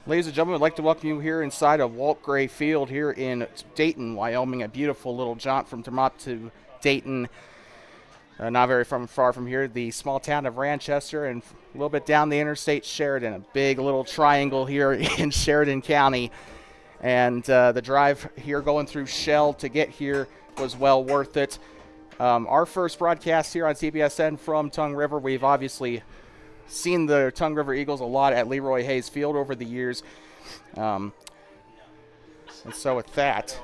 Ladies and gentlemen, I'd like to welcome you here inside of Walt Gray Field here in Dayton, Wyoming. A beautiful little jaunt from Thermop to Dayton, not very far from here. The small town of Ranchester, and a little bit down the interstate, Sheridan. A big little triangle here in Sheridan County. And the drive here going through Shell to get here was well worth it. Our first broadcast here on CBSN from Tongue River. We've obviously seen the Tongue River Eagles a lot at Leroy Hayes Field over the years. And so with that,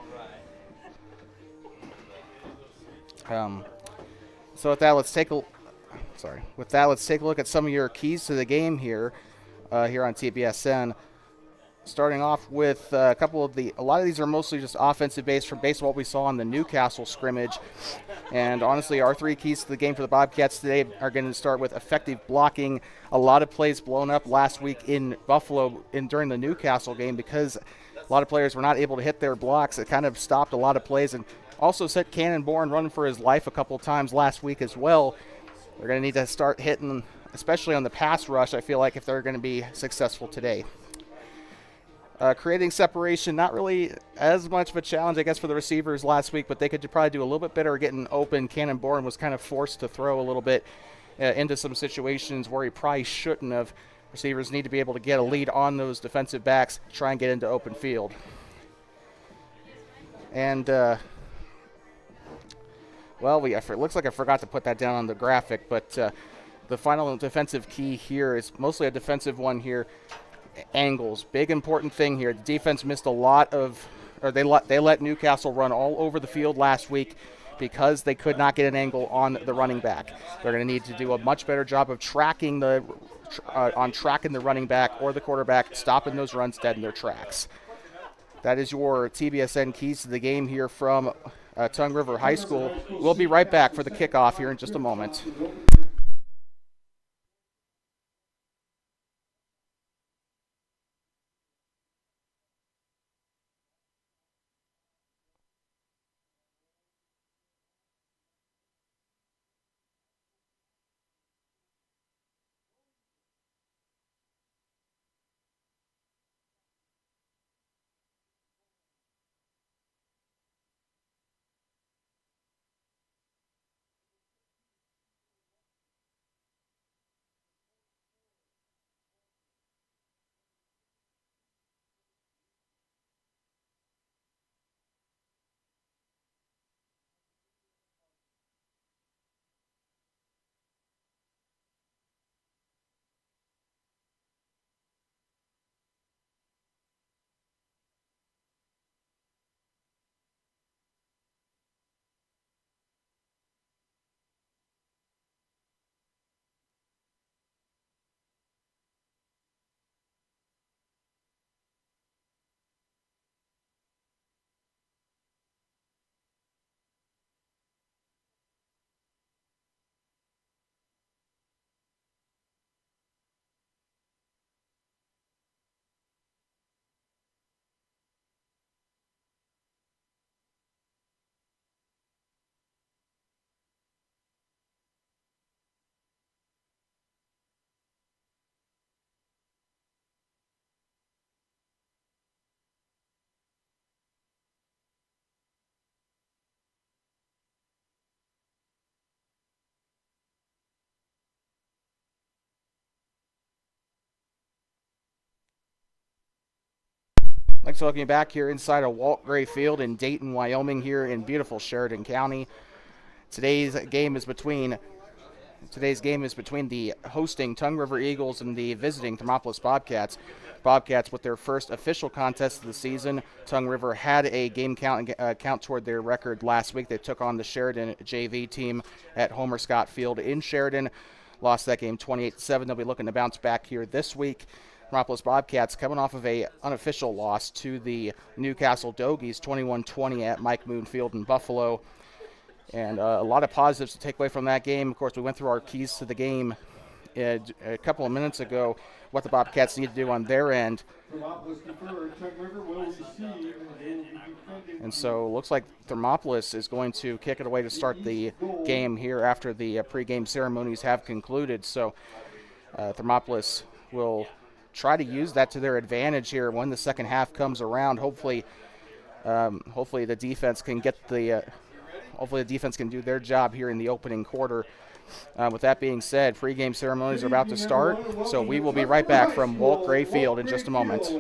let's take a look at some of your keys to the game here on TBSN. Starting off with a lot of these are mostly just offensive based from based on what we saw in the Newcastle scrimmage. And honestly, our three keys to the game for the Bobcats today are going to start with effective blocking. A lot of plays blown up last week in Buffalo during the Newcastle game because a lot of players were not able to hit their blocks. It kind of stopped a lot of plays and also set Cannon Bourne running for his life a couple of times last week as well. They're going to need to start hitting, especially on the pass rush, I feel like, if they're going to be successful today. Creating separation, not really as much of a challenge, I guess, for the receivers last week, but they could probably do a little bit better getting open. Cannon Bourne was kind of forced to throw a little bit into some situations where he probably shouldn't have. Receivers need to be able to get a lead on those defensive backs, try and get into open field. And, it looks like I forgot to put that down on the graphic, but the final defensive key here is mostly a defensive one here. Angles, big important thing here. The defense missed a lot of, or they let Newcastle run all over the field last week because they could not get an angle on the running back. They're going to need to do a much better job of tracking the running back or the quarterback, stopping those runs dead in their tracks. That is your TBSN keys to the game here from Tongue River High School. We'll be right back for the kickoff here in just a moment. Thanks for welcoming you back here inside of Walt Gray Field in Dayton, Wyoming, here in beautiful Sheridan County. Today's game is between the hosting Tongue River Eagles and the visiting Thermopolis Bobcats. Bobcats with their first official contest of the season. Tongue River had a game count toward their record last week. They took on the Sheridan JV team at Homer Scott Field in Sheridan. Lost that game 28-7. They'll be looking to bounce back here this week. Thermopolis Bobcats coming off of a unofficial loss to the Newcastle Dogies 21-20 at Mike Moon Field in Buffalo. And a lot of positives to take away from that game. Of course, we went through our keys to the game a couple of minutes ago, what the Bobcats need to do on their end. And so it looks like Thermopolis is going to kick it away to start the game here after the pregame ceremonies have concluded. So Thermopolis will try to use that to their advantage here when the second half comes around. Hopefully the defense can hopefully the defense can do their job here in the opening quarter. With that being said, pregame ceremonies are about to start, so we will be right back from Walt Gray Field in just a moment.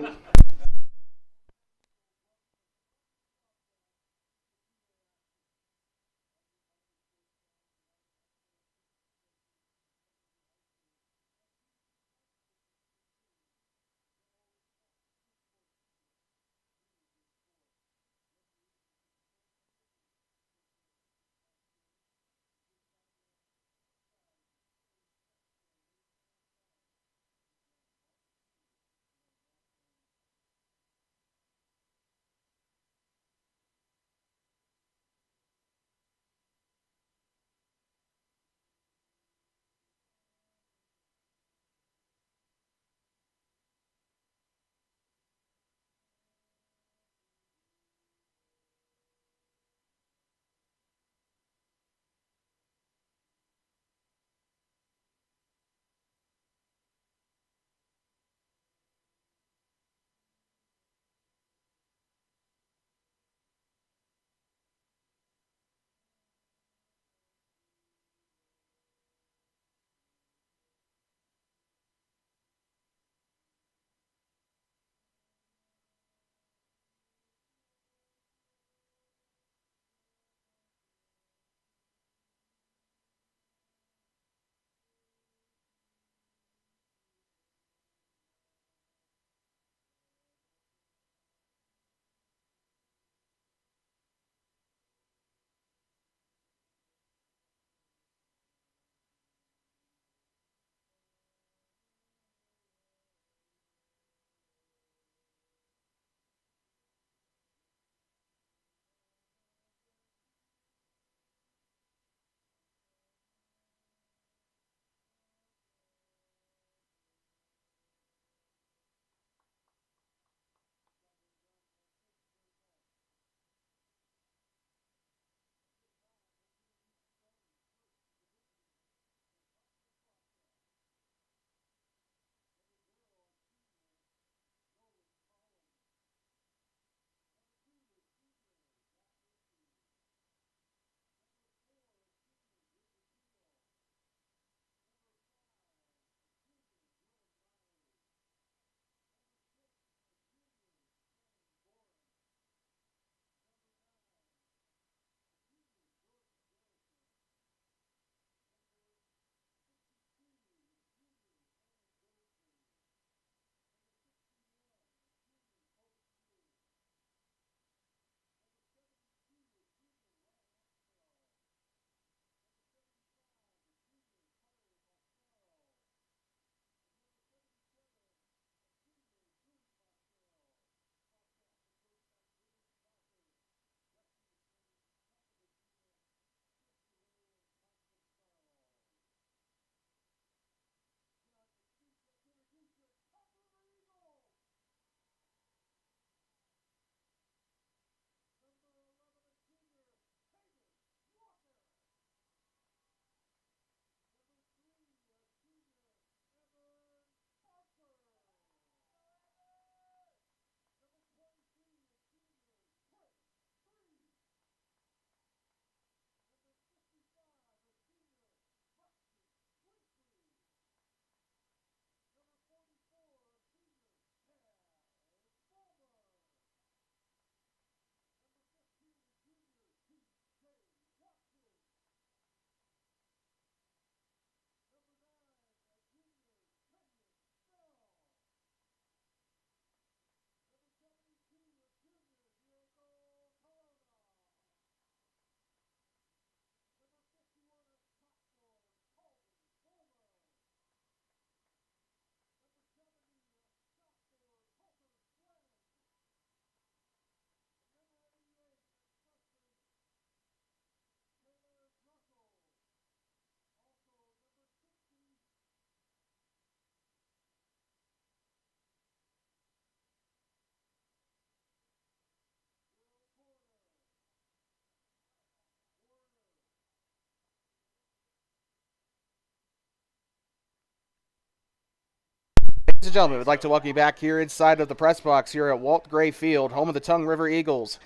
Ladies and gentlemen, we'd like to welcome you back here inside of the press box here at Walt Gray Field, home of the Tongue River Eagles,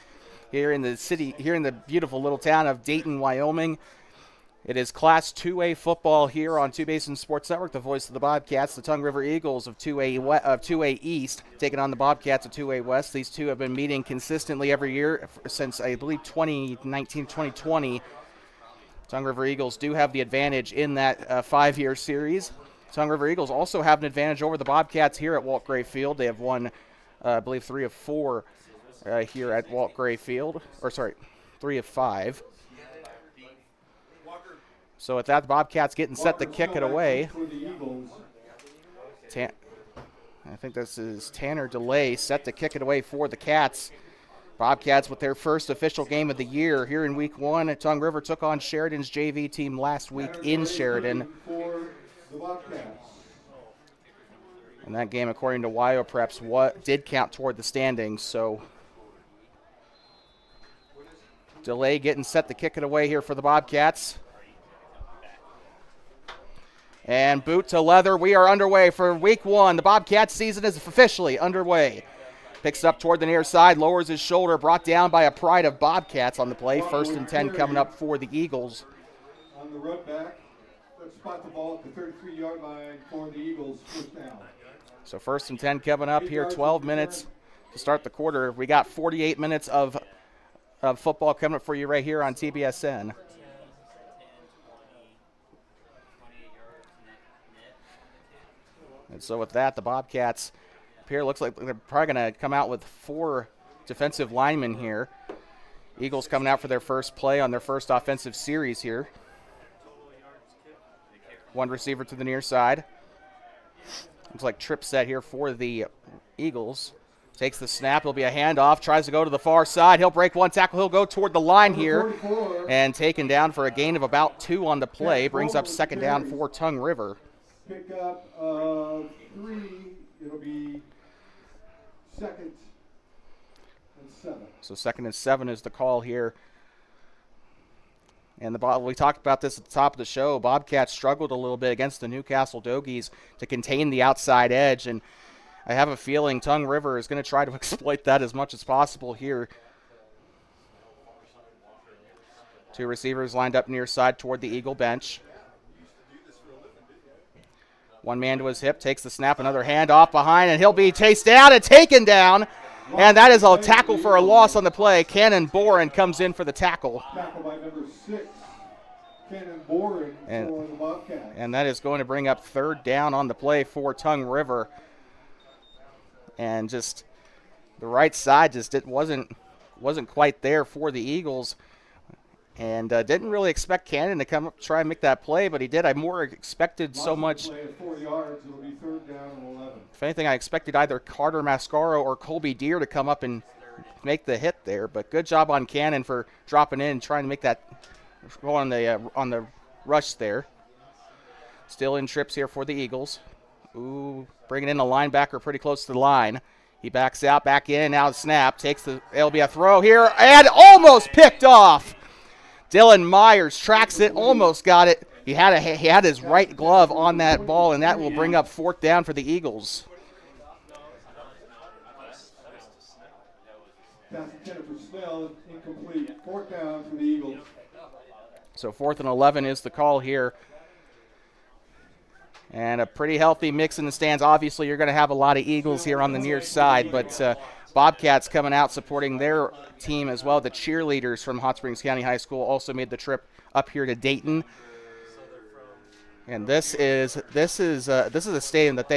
here in the beautiful little town of Dayton, Wyoming. It is Class 2A football here on Two Basin Sports Network, the voice of the Bobcats, the Tongue River Eagles of 2A East, taking on the Bobcats of 2A West. These two have been meeting consistently every year since, I believe, 2019, 2020. Tongue River Eagles do have the advantage in that 5-year series. Tongue River Eagles also have an advantage over the Bobcats here at Walt Gray Field. They have won, I believe, 3 of 4 here at Walt Gray Field. 3 of 5. So with that, the Bobcats getting set to kick it away. I think this is Tanner DeLay set to kick it away for the Cats. Bobcats with their first official game of the year here in Week 1. Tongue River took on Sheridan's JV team last week in Sheridan. And that game, according to WyoPreps, did count toward the standings. So DeLay getting set to kick it away here for the Bobcats. And boot to leather. We are underway for Week 1. The Bobcats season is officially underway. Picks up toward the near side, lowers his shoulder, brought down by a pride of Bobcats on the play. 1st and 10 coming up for the Eagles. On the run back, let's spot the ball at the 33-yard line for the Eagles, first down. So 1st and 10 coming up here, 12 minutes to start the quarter. We got 48 minutes of football coming up for you right here on TBSN. And so with that, the Bobcats here looks like they're probably going to come out with 4 defensive linemen here. Eagles coming out for their first play on their first offensive series here. 1 receiver to the near side. Looks like trip set here for the Eagles. Takes the snap. It'll be a handoff. Tries to go to the far side. He'll break 1 tackle. He'll go toward the line here. And taken down for a gain of about 2 on the play. Brings up 2nd down for Tongue River. Pick up 3. It'll be 2nd and 7. So 2nd and 7 is the call here. And we talked about this at the top of the show. Bobcats struggled a little bit against the Newcastle Dogies to contain the outside edge. And I have a feeling Tongue River is going to try to exploit that as much as possible here. 2 receivers lined up near side toward the Eagle bench. 1 man to his hip, takes the snap, another hand off behind, and he'll be chased down and taken down. And that is a tackle for a loss on the play. Cannon Boren comes in for the tackle. Tackle by number 6, Cannon Boren for the Bobcats. And that is going to bring up 3rd down on the play for Tongue River. And just the right side wasn't quite there for the Eagles. And didn't really expect Cannon to come up try and make that play, but he did. I more expected so much. Play at 4 yards, it'll be 3rd down and 11. If anything, I expected either Carter Mascaro or Colby Deere to come up and make the hit there. But good job on Cannon for dropping in and trying to make that go on the rush there. Still in trips here for the Eagles. Ooh, bringing in a linebacker pretty close to the line. He backs out, back in, now the snap. It'll be a throw here, and almost picked off. Dylan Myers tracks it, almost got it. He had his right glove on that ball, and that will bring up 4th down for the Eagles. Pass intended for Snell, incomplete. 4th down for the Eagles. So 4th and 11 is the call here. And a pretty healthy mix in the stands. Obviously, you're going to have a lot of Eagles here on the near side, but Bobcats coming out supporting their team as well. The cheerleaders from Hot Springs County High School also made the trip up here to Dayton. And this is a stadium that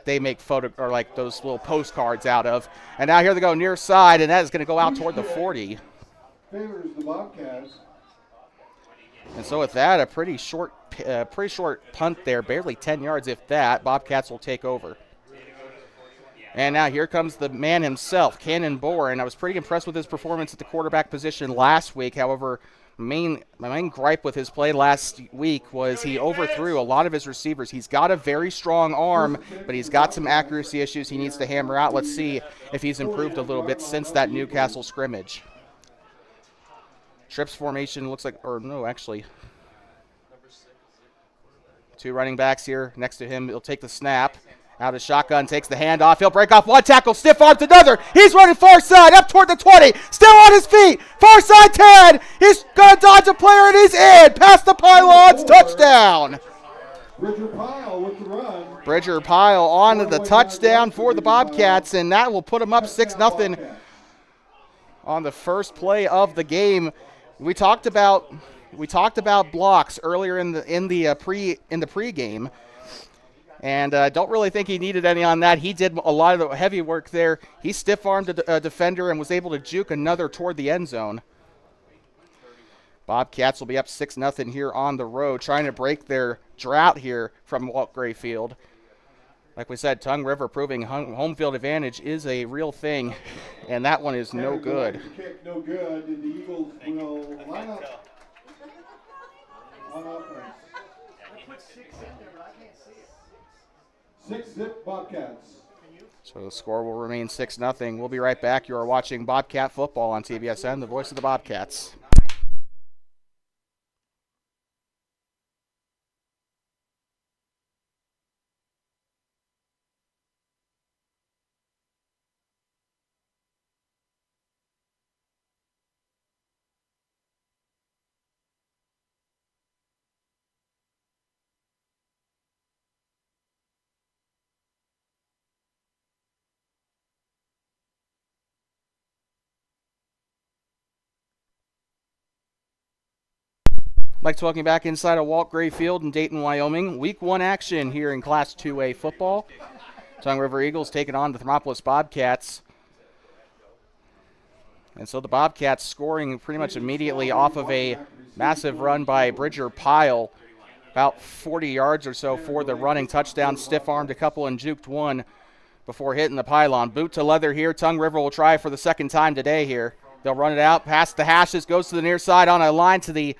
they make like those little postcards out of. And now here they go near side, and that is going to go out toward the 40. Favors the Bobcats. And so with that, a pretty short punt there, barely 10 yards if that. Bobcats will take over. And now here comes the man himself, Cannon Boren. I was pretty impressed with his performance at the quarterback position last week. However, my main gripe with his play last week was he overthrew a lot of his receivers. He's got a very strong arm, but he's got some accuracy issues he needs to hammer out. Let's see if he's improved a little bit since that Newcastle scrimmage. Trips formation looks like, or no, actually. 2 running backs here next to him. He'll take the snap. Out of shotgun, takes the handoff. He'll break off one tackle, stiff arms another. He's running far side, up toward the 20. Still on his feet. Far side 10. He's going to dodge a player, and he's in. Past the pylons, touchdown. Bridger Pyle with the run. Bridger Pyle on to the touchdown for the Bobcats, and that will put them up 6-0 on the first play of the game. We talked about blocks earlier in the pregame. And I don't really think he needed any on that. He did a lot of the heavy work there. He stiff-armed a defender and was able to juke another toward the end zone. Bobcats will be up 6-0 here on the road, trying to break their drought here from Walt Gray Field. Like we said, Tongue River proving home field advantage is a real thing, and that one is no good. Kick no good, and the Eagles will line up on offense. 6-zip Bobcats. So the score will remain 6-0. We'll be right back. You are watching Bobcat football on TBSN, the voice of the Bobcats. I'd like to welcome you back inside of Walt Gray Field in Dayton, Wyoming. Week 1 action here in Class 2A football. Tongue River Eagles taking on the Thermopolis Bobcats. And so the Bobcats scoring pretty much immediately off of a massive run by Bridger Pyle. About 40 yards or so for the running touchdown. Stiff-armed a couple and juked one before hitting the pylon. Boot to leather here. Tongue River will try for the second time today here. They'll run it out past the hashes, goes to the near side on a line to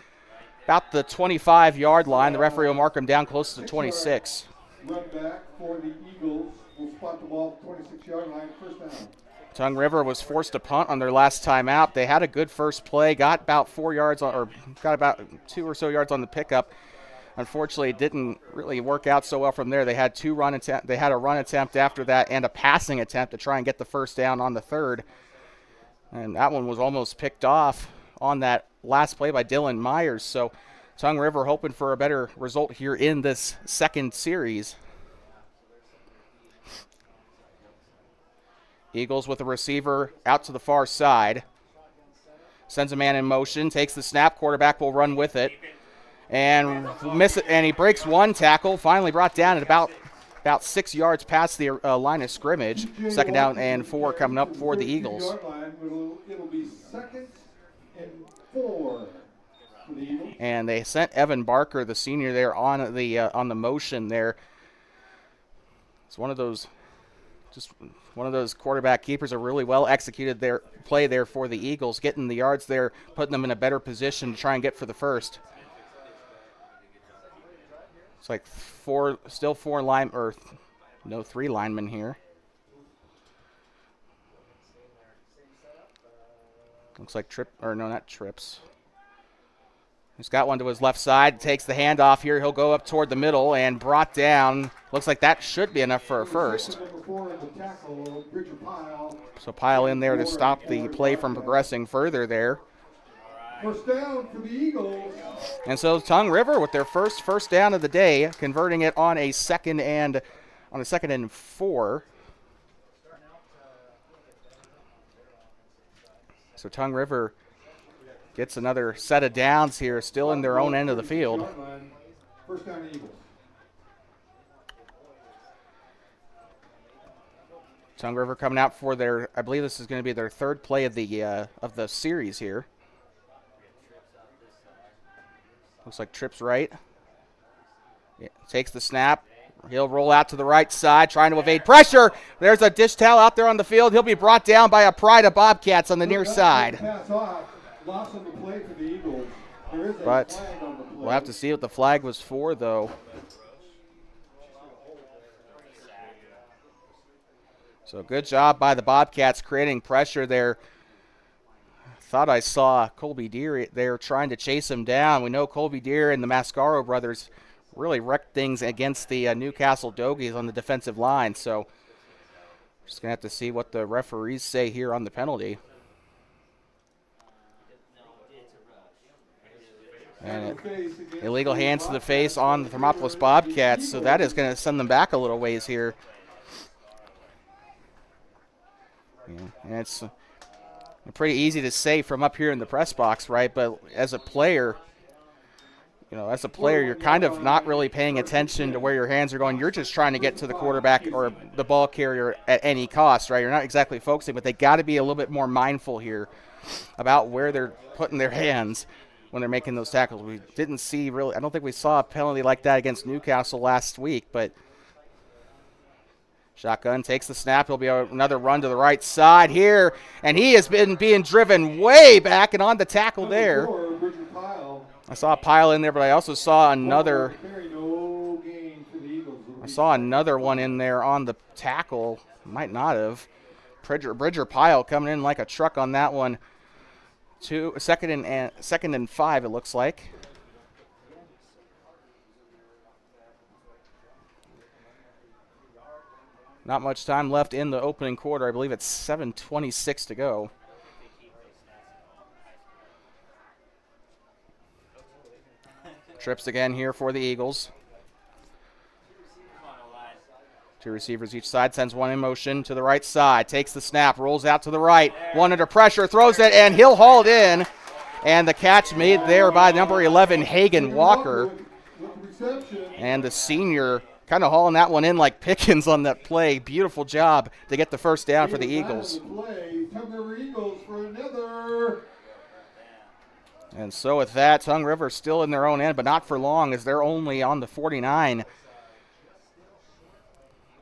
about the 25-yard line. The referee will mark him down close to 26. Run back for the Eagles. Will spot the ball at the 26-yard line, first down. Tongue River was forced to punt on their last time out. They had a good first play, got about 4 yards or got about 2 or so yards on the pickup. Unfortunately, it didn't really work out so well from there. They had a run attempt after that and a passing attempt to try and get the first down on the third. And that one was almost picked off on that last play by Dylan Myers. So Tongue River hoping for a better result here in this second series. Eagles with a receiver out to the far side. Sends a man in motion, takes the snap, quarterback will run with it. And miss it, and he breaks one tackle, finally brought down at about 6 yards past the line of scrimmage. Second down and 4 coming up for the Eagles. It'll be second and 4 for the Eagles. And they sent Evan Barker, the senior, there on the motion there. It's one of those quarterback keepers, a really well executed their play there for the Eagles, getting the yards there, putting them in a better position to try and get for the first. It's like three linemen here. Looks like not Trips. He's got one to his left side, takes the handoff here. He'll go up toward the middle and brought down. Looks like that should be enough for a first. So Pyle in there to stop the play from progressing further there. First down for the Eagles. And so Tongue River with their first down of the day, converting it on a second and 4. So Tongue River gets another set of downs here, still in their own end of the field. First down Eagles. Tongue River coming out for I believe this is going to be their third play of the series here. Looks like Trips right. Yeah, takes the snap. He'll roll out to the right side, trying to evade pressure. There's a dish towel out there on the field. He'll be brought down by a pride of Bobcats on the near side. Loss on the play for the Eagles. There is a But flag on the play. We'll have to see what the flag was for, though. So good job by the Bobcats creating pressure there. Thought I saw Colby Deere there trying to chase him down. We know Colby Deere and the Mascaro brothers really wrecked things against the Newcastle Dogies on the defensive line. So just going to have to see what the referees say here on the penalty. And illegal hands to the face on the Thermopolis Bobcats, so that is going to send them back a little ways here. Yeah, and it's pretty easy to say from up here in the press box, right? But as a player, you're kind of not really paying attention to where your hands are going. You're just trying to get to the quarterback or the ball carrier at any cost, right? You're not exactly focusing, but they got to be a little bit more mindful here about where they're putting their hands when they're making those tackles. We didn't see really, I don't think we saw a penalty like that against Newcastle last week, but shotgun takes the snap. He'll be another run to the right side here, and he has been being driven way back and on the tackle there. I saw a pile in there, but I also saw another one in there on the tackle. Might not have. Bridger Pile coming in like a truck on that one. Second and 5, it looks like. Not much time left in the opening quarter. I believe it's 7:26 to go. Trips again here for the Eagles. 2 receivers each side, sends one in motion to the right side, takes the snap, rolls out to the right, one under pressure, throws it, and he'll haul it in. And the catch made there by number 11, Hagan Walker. And the senior kind of hauling that one in like Pickens on that play. Beautiful job to get the first down for the Eagles. And so with that, Tongue River still in their own end, but not for long as they're only on the 49.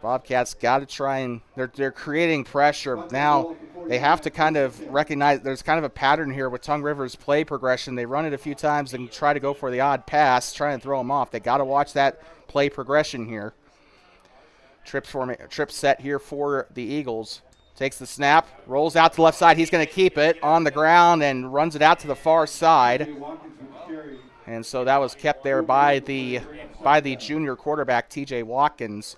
Bobcats got to try and they're creating pressure. Now they have to kind of recognize there's kind of a pattern here with Tongue River's play progression. They run it a few times and try to go for the odd pass, try and throw them off. They got to watch that play progression here. Trip set here for the Eagles. Takes the snap, rolls out to the left side. He's going to keep it on the ground and runs it out to the far side. And so that was kept there by the junior quarterback, TJ Watkins.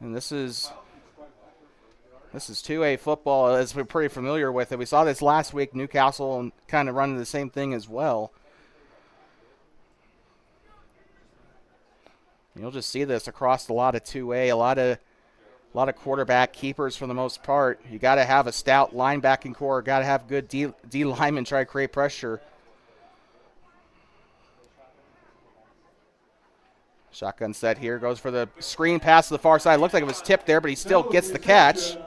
And this is 2A football, as we're pretty familiar with it. We saw this last week, Newcastle kind of running the same thing as well. You'll just see this across a lot of 2A, a lot of quarterback keepers for the most part. You got to have a stout linebacking core, got to have good D linemen try to create pressure. Shotgun set here, goes for the screen pass to the far side. Looked like it was tipped there, but he still gets the catch.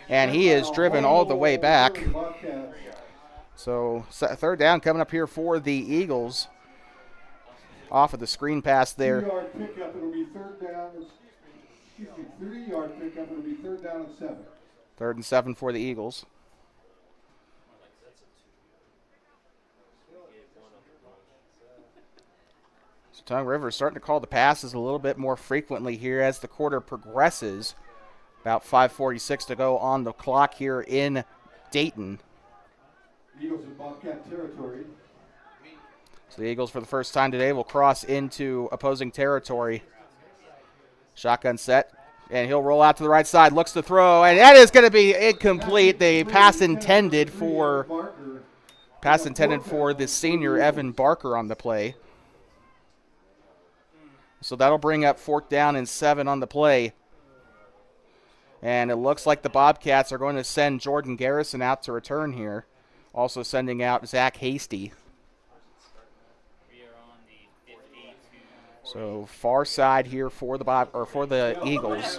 And he is driven all the way back. So third down coming up here for the Eagles. Off of the screen pass there. 3-yard pickup, it'll be third down. 3-yard pickup, it'll be third down and 7. 3rd and 7 for the Eagles. So Tongue River is starting to call the passes a little bit more frequently here as the quarter progresses. About 5:46 to go on the clock here in Dayton. Eagles in Bobcat territory. So the Eagles, for the first time today, will cross into opposing territory. Shotgun set, and he'll roll out to the right side, looks to throw, and that is going to be incomplete. The pass intended for the senior Evan Barker on the play. So that'll bring up 4th down and 7 on the play. And it looks like the Bobcats are going to send Jordan Garrison out to return here. Also sending out Zach Hasty. So far side here for the Eagles.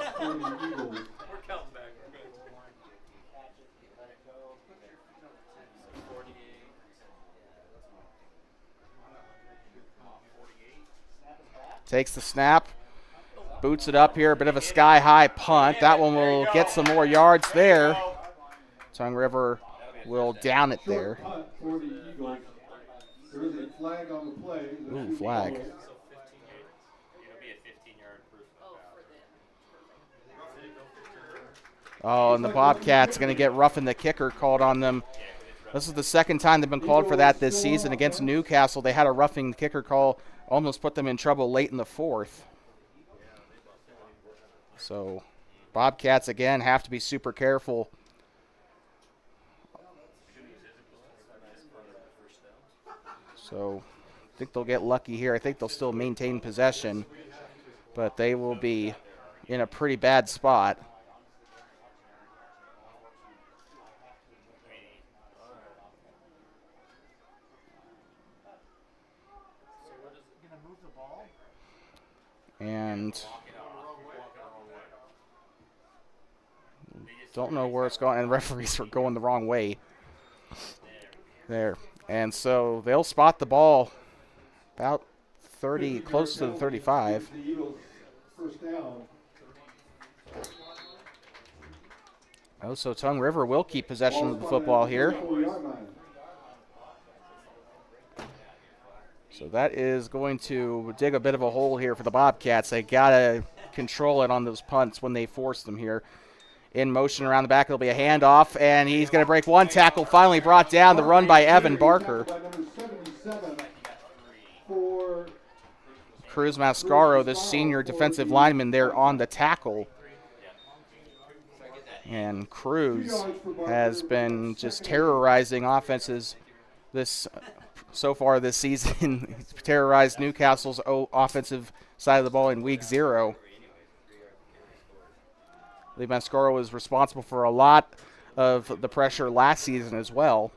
Takes the snap, boots it up here, a bit of a sky-high punt. That one will get some more yards there. Tongue River will down it there. There is a flag on the play. Ooh, flag. Oh, and the Bobcats are going to get roughing the kicker called on them. This is the second time they've been called for that this season against Newcastle. They had a roughing the kicker call, almost put them in trouble late in the fourth. So Bobcats, again, have to be super careful. So I think they'll get lucky here. I think they'll still maintain possession, but they will be in a pretty bad spot. And don't know where it's going, and referees are going the wrong way there. And so they'll spot the ball about 30, close to the 35. Oh, so Tongue River will keep possession of the football here. So that is going to dig a bit of a hole here for the Bobcats. They got to control it on those punts when they force them here. In motion around the back, it'll be a handoff, and he's going to break one tackle. Finally brought down, the run by Evan Barker. Cruz Mascaro, the senior defensive lineman there on the tackle. And Cruz has been just terrorizing offenses so far this season. He's terrorized Newcastle's offensive side of the ball in week 0. Lee Mascaro was responsible for a lot of the pressure last season as well.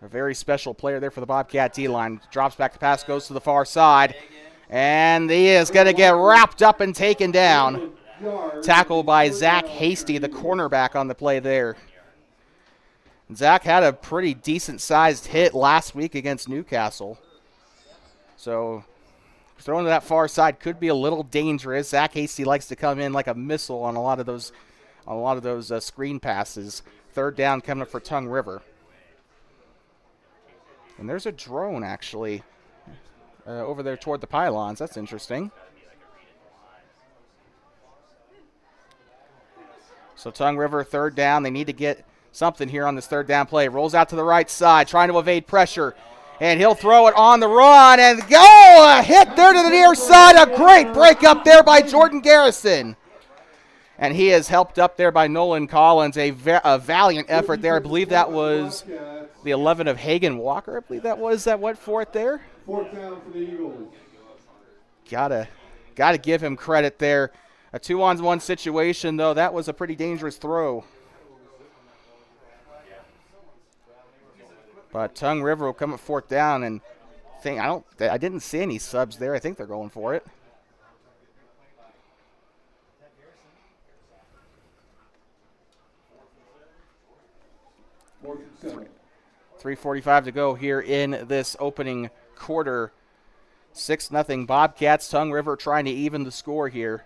A very special player there for the Bobcat D-line. Drops back to pass, goes to the far side. And he is going to get wrapped up and taken down. Tackle by Zach Hasty, the cornerback on the play there. Zach had a pretty decent-sized hit last week against Newcastle. So throwing to that far side could be a little dangerous. Zach Hasty likes to come in like a missile on a lot of those screen passes. Third down coming up for Tongue River. And there's a drone, actually, over there toward the pylons. That's interesting. So Tongue River, third down. They need to get something here on this third down play. Rolls out to the right side, trying to evade pressure. And he'll throw it on the run and go! A hit there to the near side. A great break up there by Jordan Garrison. And he is helped up there by Nolan Collins. A valiant effort there. I believe that was the 11 of Hagen Walker. I believe that went for it there. Fourth down for the Eagles. Gotta give him credit there. A 2-on-1 situation, though. That was a pretty dangerous throw. But Tongue River will come at fourth down, and I didn't see any subs there. I think they're going for it. Fourth and 7. 3:45 to go here in this opening quarter. 6-0 Bobcats. Tongue River trying to even the score here.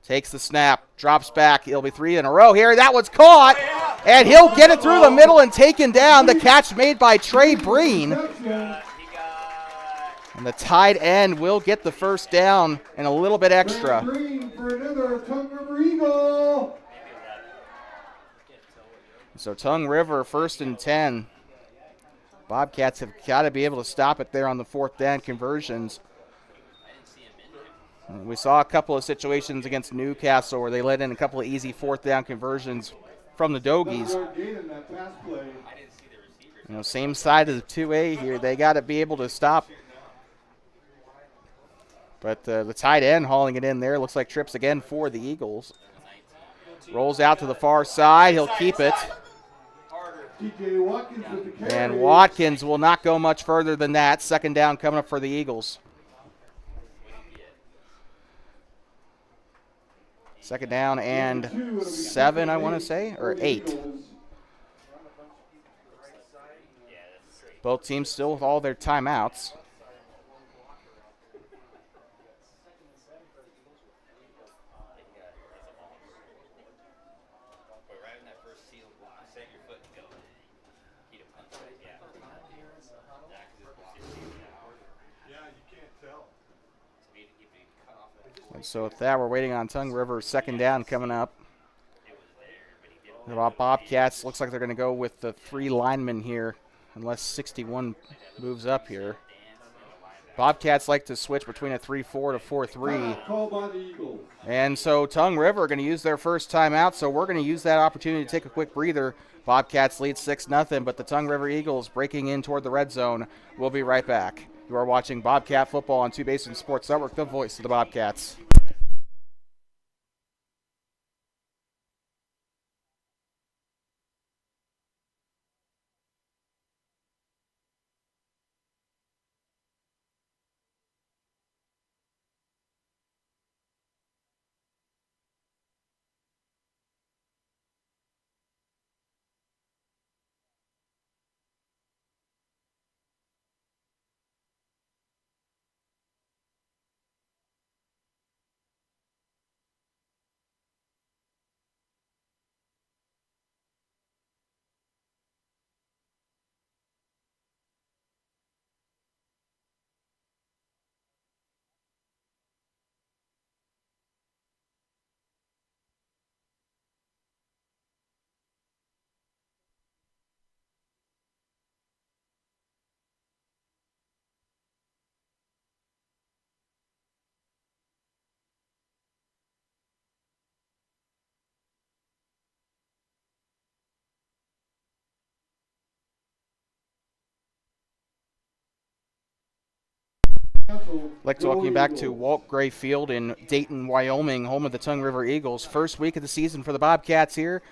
Takes the snap, drops back. It'll be 3 in a row here. That one's caught, and he'll get it through the middle and taken down. The catch made by Trey Breen. And the tight end will get the first down and a little bit extra. Breen for another Tongue River Eagle. So Tongue River, 1st and 10. Bobcats have got to be able to stop it there on the fourth down conversions. We saw a couple of situations against Newcastle where they let in a couple of easy fourth down conversions from the Dogies. Same side of the 2A here. They got to be able to stop. But the tight end hauling it in there. Looks like trips again for the Eagles. Rolls out to the far side. He'll keep it. And Watkins will not go much further than that. Second down coming up for the Eagles. Second down and 7, I want to say, or 8. Both teams still with all their timeouts. And so with that, we're waiting on Tongue River's second down coming up. The Bobcats looks like they're going to go with the 3 linemen here, unless 61 moves up here. Bobcats like to switch between a 3-4 to 4-3. Call by the Eagles. And so Tongue River are going to use their first timeout, so we're going to use that opportunity to take a quick breather. Bobcats lead 6-0, but the Tongue River Eagles breaking in toward the red zone. We'll be right back. You are watching Bobcat Football on Two Basin Sports Network, the voice of the Bobcats. I'd like to welcome you back to Walt Gray Field in Dayton, Wyoming, home of the Tongue River Eagles. First week of the season for the Bobcats here.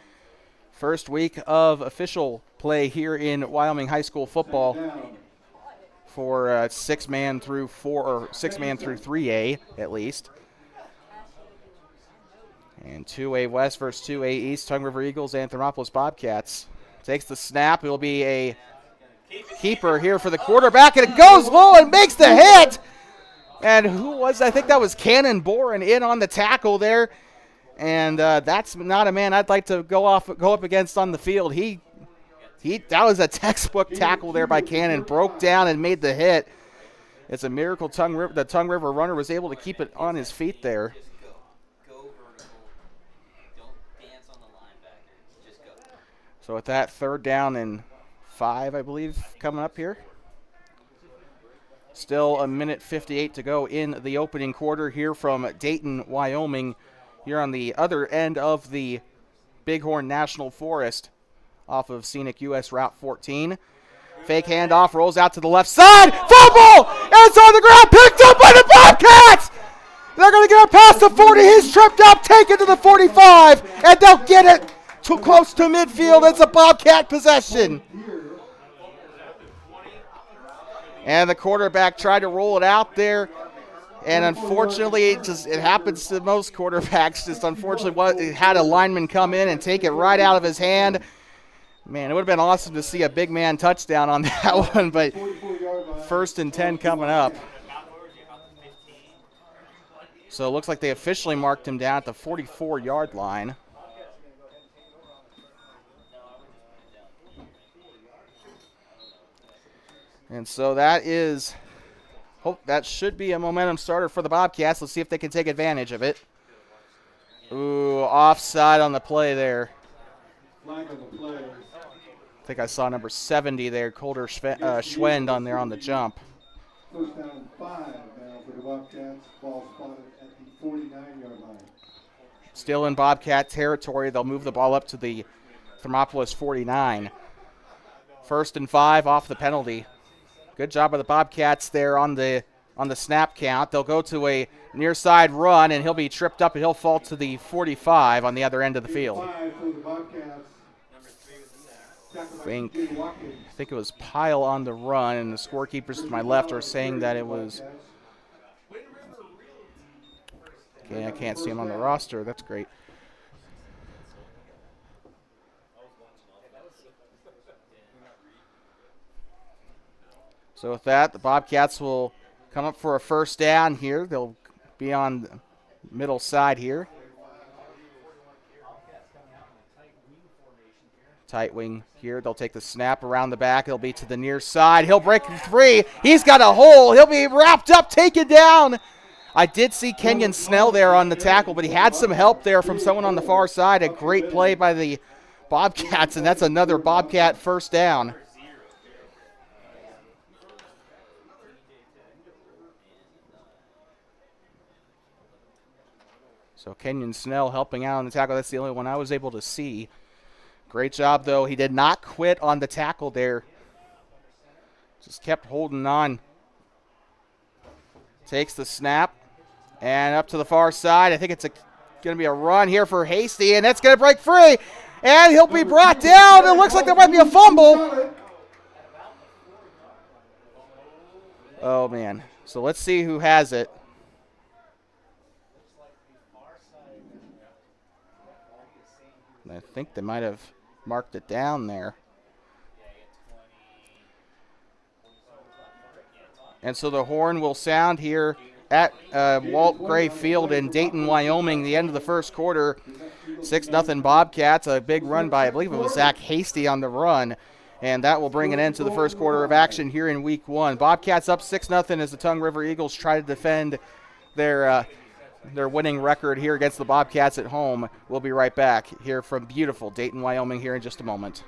First week of official play here in Wyoming high school football for 6-man through 3A at least. And 2A West versus 2A East, Tongue River Eagles and Thermopolis Bobcats. Takes the snap. It'll be a keeper here for the quarterback, and it goes low and makes the hit. And who was, I think that was Cannon Boren in on the tackle there. And that's not a man I'd like to go up against on the field. That was a textbook tackle there by Cannon. Broke down and made the hit. It's a miracle the Tongue River runner was able to keep it on his feet there. So with that, 3rd down and 5, I believe, coming up here. Still a minute 58 to go in the opening quarter here from Dayton, Wyoming, here on the other end of the Bighorn National Forest off of scenic US Route 14. Fake handoff, rolls out to the left side. Fumble! And it's on the ground, picked up by the Bobcats! They're going to get it past the 40. He's tripped up, taken to the 45, and they'll get it too close to midfield. It's a Bobcat possession. And the quarterback tried to roll it out there, and unfortunately, it happens to most quarterbacks. Just unfortunately, it had a lineman come in and take it right out of his hand. Man, it would have been awesome to see a big man touchdown on that one, but 1st and 10 coming up. So it looks like they officially marked him down at the 44-yard line. And so that should be a momentum starter for the Bobcats. Let's see if they can take advantage of it. Ooh, offside on the play there. Flag on the play. I think I saw number 70 there, Colder Schwend on there on the jump. First down 5 now for the Bobcats. Ball spotted at the 49-yard line. Still in Bobcat territory. They'll move the ball up to the Thermopolis 49. 1st and 5 off the penalty. Good job by the Bobcats there on the snap count. They'll go to a near side run, and he'll be tripped up, and he'll fall to the 45 on the other end of the field. I think it was Pyle on the run, and the scorekeepers to my left are saying that it was. Okay, I can't see him on the roster. That's great. So with that, the Bobcats will come up for a 1st down here. They'll be on the middle side here. Tight wing here. They'll take the snap around the back. It'll be to the near side. He'll break 3. He's got a hole. He'll be wrapped up, taken down. I did see Kenyon Snell there on the tackle, but he had some help there from someone on the far side. A great play by the Bobcats, and that's another Bobcat first down. So Kenyon Snell helping out on the tackle. That's the only one I was able to see. Great job, though. He did not quit on the tackle there. Just kept holding on. Takes the snap. And up to the far side. I think it's going to be a run here for Hasty. And that's going to break free. And he'll be brought down. It looks like there might be a fumble. Oh, man. So let's see who has it. I think they might have marked it down there. And so the horn will sound here at Walt Gray Field in Dayton, Wyoming, the end of the first quarter. 6-0 Bobcats, a big run by, I believe it was Zach Hasty on the run. And that will bring an end to the first quarter of action here in week one. Bobcats up 6-0 as the Tongue River Eagles try to defend their winning record here against the Bobcats at home. We'll be right back here from beautiful Dayton, Wyoming here in just a moment.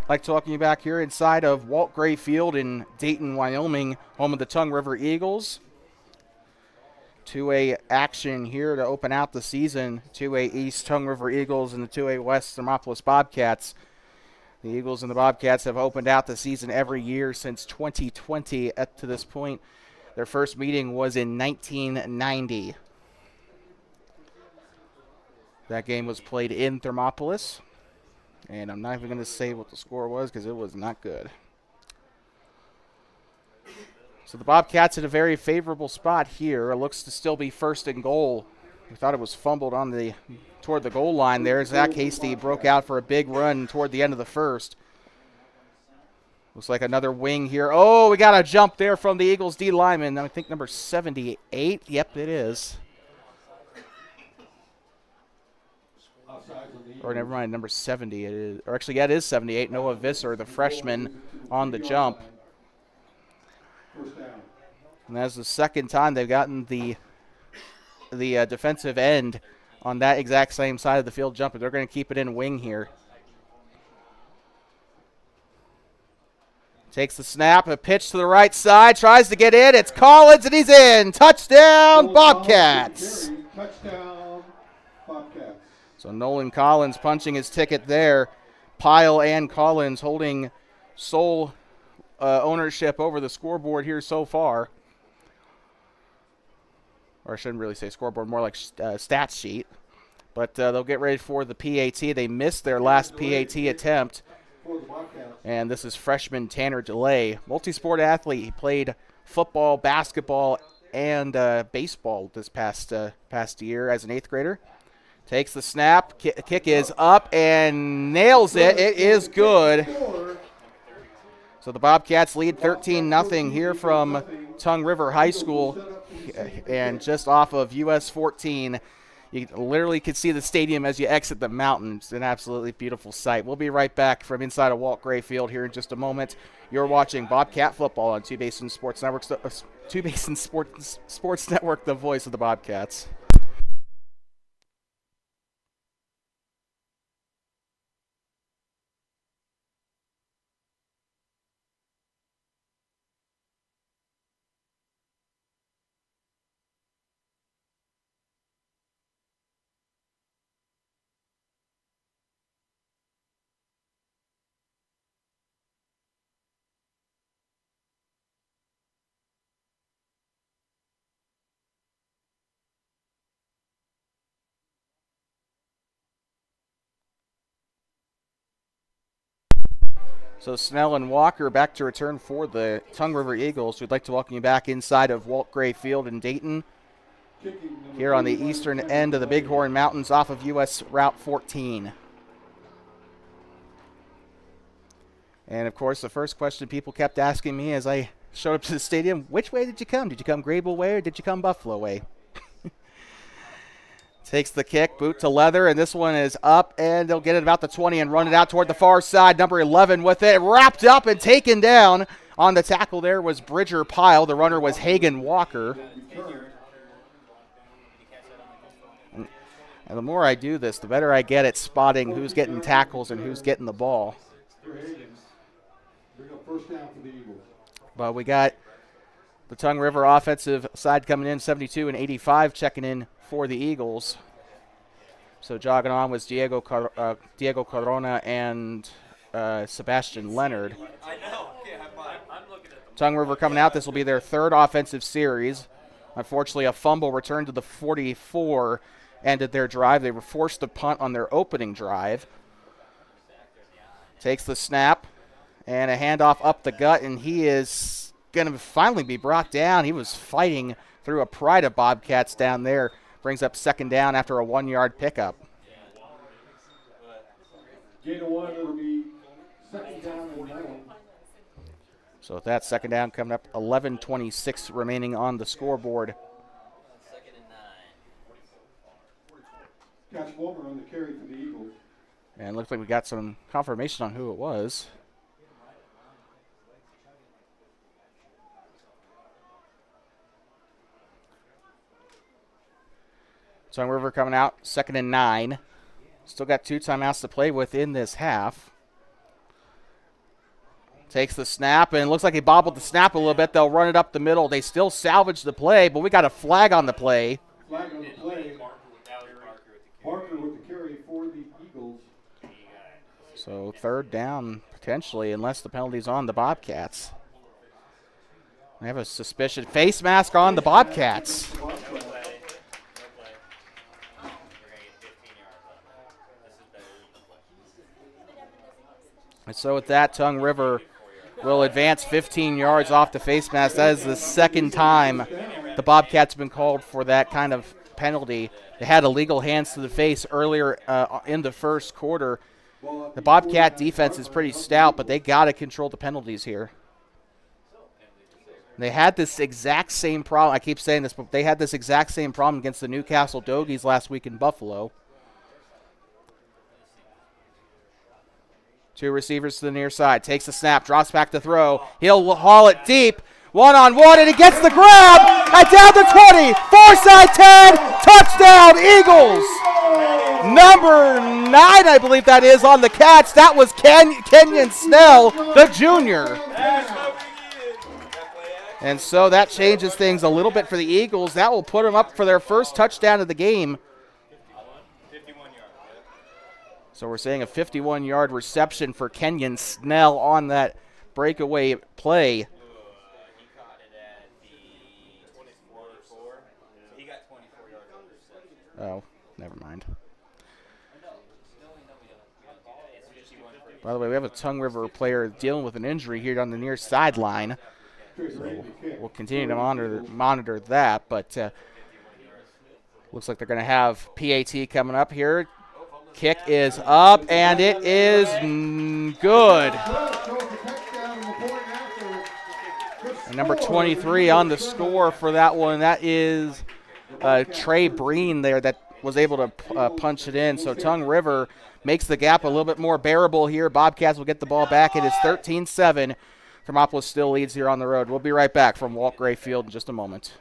Like to welcome you back here inside of Walt Gray Field in Dayton, Wyoming, home of the Tongue River Eagles. 2A action here to open out the season. 2A East Tongue River Eagles and the 2A West Thermopolis Bobcats. The Eagles and the Bobcats have opened out the season every year since 2020 up to this point. Their first meeting was in 1990. That game was played in Thermopolis. And I'm not even going to say what the score was because it was not good. So the Bobcats in a very favorable spot here. It looks to still be first and goal. We thought it was fumbled on toward the goal line there. Zach Hasty broke out for a big run toward the end of the first. Looks like another wing here. Oh, we got a jump there from the Eagles D lineman. I think number 78. Yep, it is. Or never mind, number 70 it is. Or actually, yeah, it is 78. Noah Visser, the freshman, on the jump. And that's the second time they've gotten the defensive end on that exact same side of the field jumping. They're going to keep it in wing here. Takes the snap, a pitch to the right side, tries to get in. It's Collins, and he's in. Touchdown, Bobcats. Touchdown, Bobcats. So Nolan Collins punching his ticket there. Pyle and Collins holding sole ownership over the scoreboard here so far. Or I shouldn't really say scoreboard, more like stats sheet. But they'll get ready for the PAT. They missed their last PAT attempt. And this is freshman Tanner DeLay. Multi-sport athlete. He played football, basketball, and baseball this past year as an 8th grader. Takes the snap. Kick is up and nails it. It is good. So the Bobcats lead 13-0 here from Tongue River High School. And just off of US 14, you literally can see the stadium as you exit the mountains. It's an absolutely beautiful sight. We'll be right back from inside of Walt Gray Field here in just a moment. You're watching Bobcat Football on Two Basin Sports Network, the voice of the Bobcats. So Snell and Walker back to return for the Tongue River Eagles. We'd like to welcome you back inside of Walt Gray Field in Dayton, here on the eastern end of the Bighorn Mountains off of US Route 14. And, of course, the first question people kept asking me as I showed up to the stadium, which way did you come? Did you come Grable way or did you come Buffalo way? Takes the kick, boot to leather, and this one is up, and they'll get it about the 20 and run it out toward the far side. Number 11 with it, wrapped up and taken down. On the tackle there was Bridger Pyle. The runner was Hagan Walker. And the more I do this, the better I get at spotting who's getting tackles and who's getting the ball. But we got the Tongue River offensive side coming in, 72 and 85 checking in for the Eagles. So jogging on was Diego Corona and Sebastian Leonard. Tongue River coming out. This will be their third offensive series. Unfortunately, a fumble returned to the 44 ended their drive. They were forced to punt on their opening drive. Takes the snap and a handoff up the gut, and he is going to finally be brought down. He was fighting through a pride of Bobcats down there. Brings up second down after a 1-yard pickup. Gain of 1, it'll be second down and 9. So with that second down coming up, 11:26 remaining on the scoreboard. Catch Wilmer on the carry for the Eagles. And looks like we got some confirmation on who it was. Tongue River coming out, second and 9. Still got 2 timeouts to play with in this half. Takes the snap, and it looks like he bobbled the snap a little bit. They'll run it up the middle. They still salvage the play, but we got a flag on the play. Flag on the play. Parker with the carry for the Eagles. So third down, potentially, unless the penalty's on the Bobcats. They have a suspicion. Face mask on the Bobcats. And so with that, Tongue River will advance 15 yards off the face mask. That is the second time the Bobcats have been called for that kind of penalty. They had illegal hands to the face earlier in the first quarter. The Bobcat defense is pretty stout, but they got to control the penalties here. They had this exact same problem. I keep saying this, but they had this exact same problem against the Newcastle Dogies last week in Buffalo. 2 receivers to the near side. Takes the snap, drops back to throw. He'll haul it deep. 1-on-1, and he gets the grab. At down to 20. Far side 10. Touchdown, Eagles. Number 9, I believe that is, on the catch. That was Kenyon Snell, the junior. And so that changes things a little bit for the Eagles. That will put them up for their first touchdown of the game. So we're seeing a 51-yard reception for Kenyon Snell on that breakaway play. Oh, never mind. By the way, we have a Tongue River player dealing with an injury here on the near sideline. So we'll continue to monitor that, but looks like they're going to have PAT coming up here. Kick is up, and it is good. And number 23 on the score for that one. That is Trey Breen there that was able to punch it in. So Tongue River makes the gap a little bit more bearable here. Bobcats will get the ball back. It is 13-7. Thermopolis still leads here on the road. We'll be right back from Walt Gray Field in just a moment.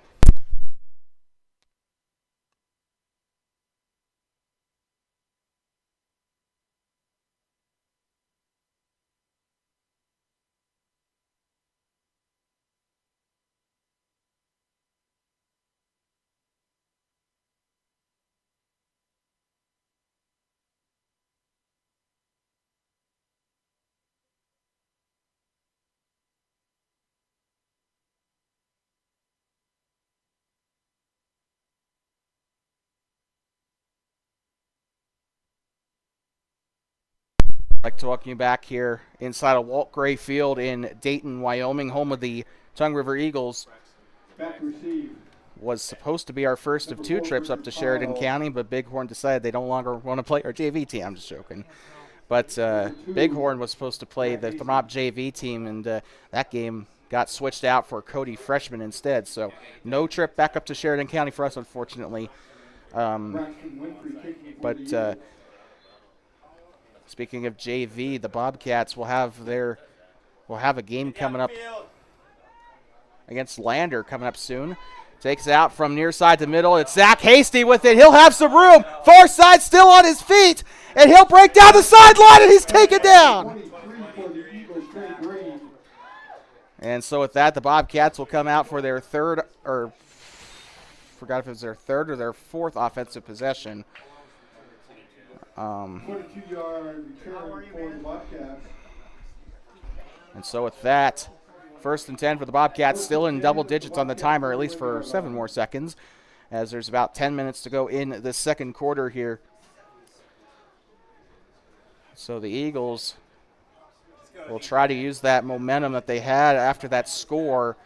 I'd like to welcome you back here inside of Walt Gray Field in Dayton, Wyoming, home of the Tongue River Eagles. Back to receive. Was supposed to be our first of 2 trips up to Sheridan County, but Bighorn decided they no longer want to play our JV team. I'm just joking. But Bighorn was supposed to play the Thermop JV team, and that game got switched out for Cody Freshman instead. So no trip back up to Sheridan County for us, unfortunately. But speaking of JV, the Bobcats will have a game coming up against Lander coming up soon. Takes it out from near side to middle. It's Zach Hasty with it. He'll have some room. Far side still on his feet. And he'll break down the sideline, and he's taken down. And so with that, the Bobcats will come out for their third, or forgot if it was their third or their fourth offensive possession. 22-yard return for the Bobcats. And so with that, 1st and 10 for the Bobcats, still in double digits on the timer, at least for 7 more seconds, as there's about 10 minutes to go in the second quarter here. So the Eagles will try to use that momentum that they had after that score.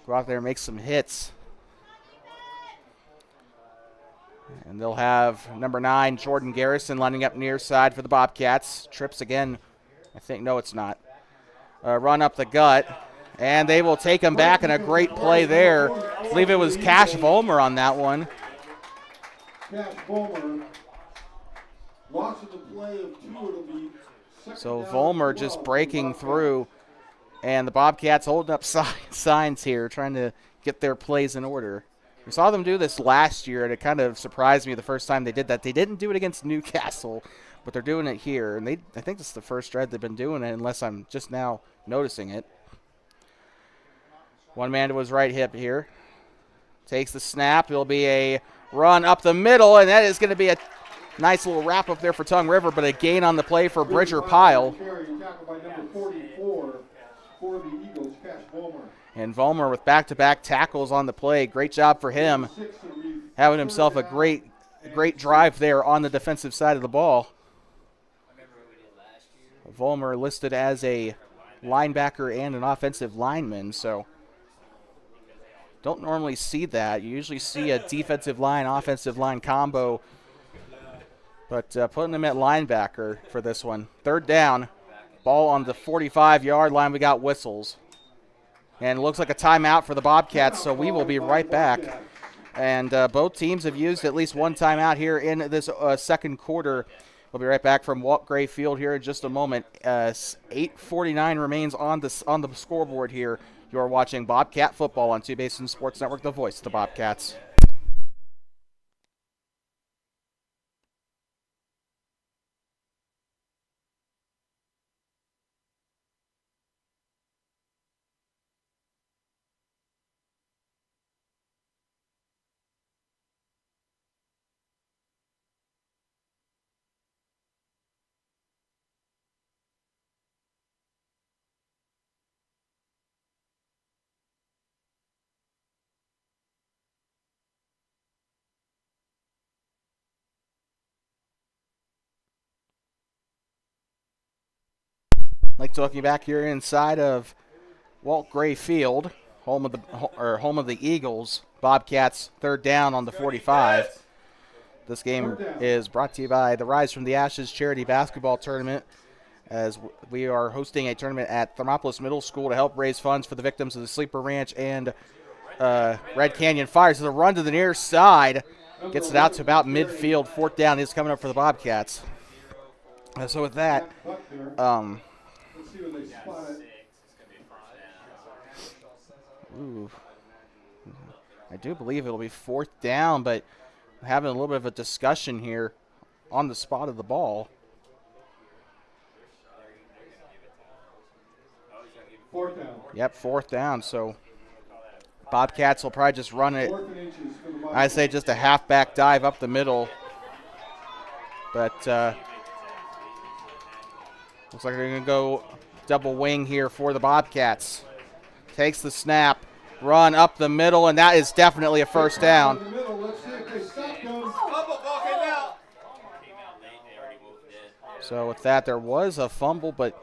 Go out there and make some hits. And they'll have number 9, Jordan Garrison, lining up near side for the Bobcats. Trips again. I think, no, it's not. Run up the gut, and they will take him back, and a great play there. I believe it was Cash Volmer on that one. Cash Volmer. Watching the play of 2, it'll be so Volmer just breaking through, and the Bobcats holding up signs here, trying to get their plays in order. We saw them do this last year, and it kind of surprised me the first time they did that. They didn't do it against Newcastle, but they're doing it here. And I think this is the first drive they've been doing it, unless I'm just now noticing it. One man to his right hip here. Takes the snap. It'll be a run up the middle, and that is going to be a nice little wrap up there for Tongue River, but a gain on the play for Bridger Pyle. And Volmer with back-to-back tackles on the play. Great job for him. Having himself a great drive there on the defensive side of the ball. Volmer listed as a linebacker and an offensive lineman, so don't normally see that. You usually see a defensive line, offensive line combo, but putting him at linebacker for this one. 3rd down, ball on the 45-yard line. We got whistles. And it looks like a timeout for the Bobcats, so we will be right back. And both teams have used at least one timeout here in this second quarter. We'll be right back from Walt Gray Field here in just a moment. 8:49 remains on the scoreboard here. You are watching Bobcat football on Two-Basin Sports Network, the voice of the Bobcats. I'd like to welcome you back here inside of Walt Gray Field, home of the Eagles. Bobcats 3rd down on the 45. This game is brought to you by the Rise from the Ashes charity basketball tournament, as we are hosting a tournament at Thermopolis Middle School to help raise funds for the victims of the Sleeper Ranch and Red Canyon fires. So the run to the near side gets it out to about midfield. 4th down is coming up for the Bobcats. So with that, I do believe it'll be 4th down, but having a little bit of a discussion here on the spot of the ball. 4th down. Yep, 4th down. So Bobcats will probably just run it. I say just a halfback dive up the middle. But looks like they're going to go double wing here for the Bobcats. Takes the snap, run up the middle, and that is definitely a 1st down. So with that, there was a fumble, but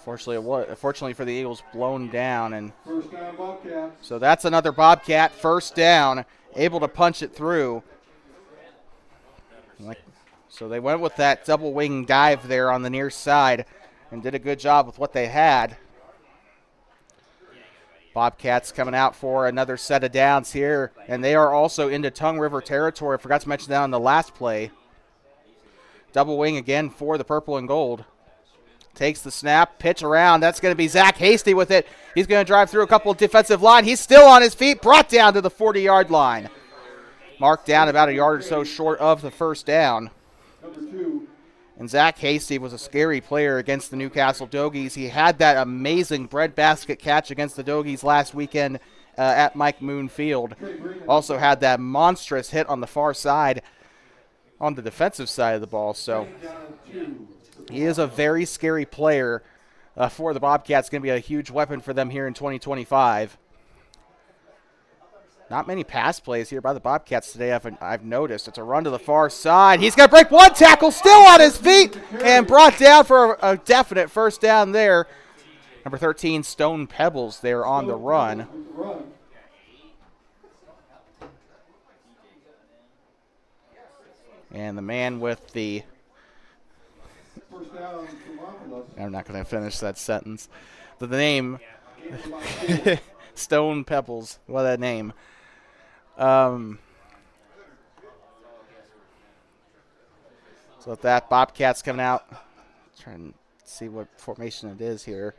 fortunately for the Eagles, blown down. And First down, Bobcats. so that's another Bobcat first down, able to punch it through. So they went with that double wing dive there on the near side and did a good job with what they had. Bobcats coming out for another set of downs here, and they are also into Tongue River territory. I forgot to mention that on the last play. Double wing again for the purple and gold. Takes the snap, pitch around. That's going to be Zach Hasty with it. He's going to drive through a couple of defensive line. He's still on his feet, brought down to the 40-yard line. Marked down about a yard or so short of the first down. Number 2. And Zach Hasty was a scary player against the Newcastle Dogies. He had that amazing breadbasket catch against the Dogies last weekend at Mike Moon Field. Also had that monstrous hit on the far side on the defensive side of the ball. So he is a very scary player for the Bobcats. Going to be a huge weapon for them here in 2025. Not many pass plays here by the Bobcats today I've noticed. It's a run to the far side. He's going to break one tackle, still on his feet, and brought down for a definite first down there. Number 13, Stone Pebbles there on the run. And the man with the... I'm not going to finish that sentence. The name, Stone Pebbles, what a name. So with that, Bobcats coming out. Trying to see what formation it is here.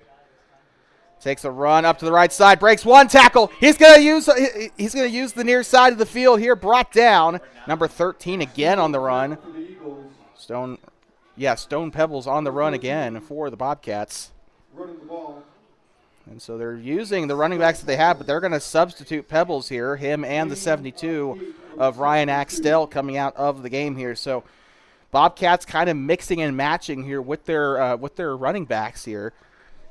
Takes a run up to the right side, breaks one tackle. He's gonna use the near side of the field here. Brought down. Number 13 again on the run. Stone Pebbles on the run again for the Bobcats. Running the ball. And so they're using the running backs that they have, but they're going to substitute Pebbles here, him and the 72 of Ryan Axtell coming out of the game here. So Bobcats kind of mixing and matching here with their running backs here.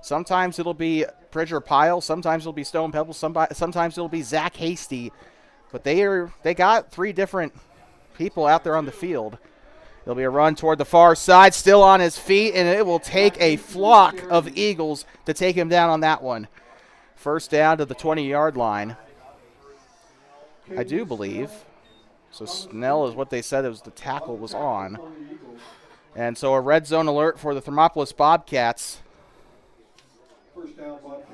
Sometimes it'll be Bridger Pyle, sometimes it'll be Stone Pebbles, sometimes it'll be Zach Hasty. But they got 3 different people out there on the field. There'll be a run toward the far side, still on his feet, and it will take a flock of Eagles to take him down on that one. First down to the 20-yard line, I do believe. So Snell is what they said the tackle was on. And so a red zone alert for the Thermopolis Bobcats. First down, Bobcats.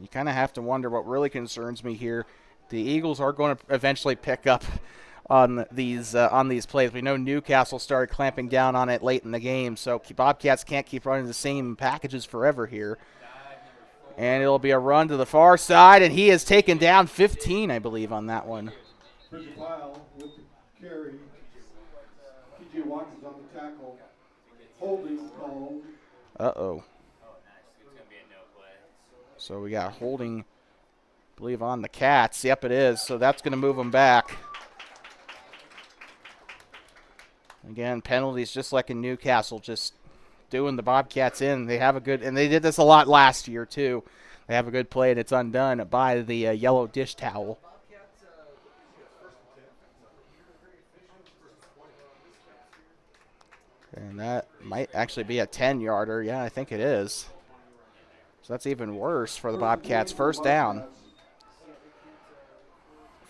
You kind of have to wonder what really concerns me here. The Eagles are going to eventually pick up on these plays. We know Newcastle started clamping down on it late in the game, so Bobcats can't keep running the same packages forever here. And it'll be a run to the far side, and he is taken down 15, I believe, on that one. Pile with the carry. TJ Watkins on the tackle. Holding called. Uh-oh. So we got holding, I believe, on the Cats. Yep, it is. So that's going to move them back. Again, penalties just like in Newcastle, just doing the Bobcats in. They have a good, and they did this a lot last year too. They have a good play, and it's undone by the yellow dish towel. And that might actually be a 10-yarder. Yeah, I think it is. So that's even worse for the Bobcats. First down.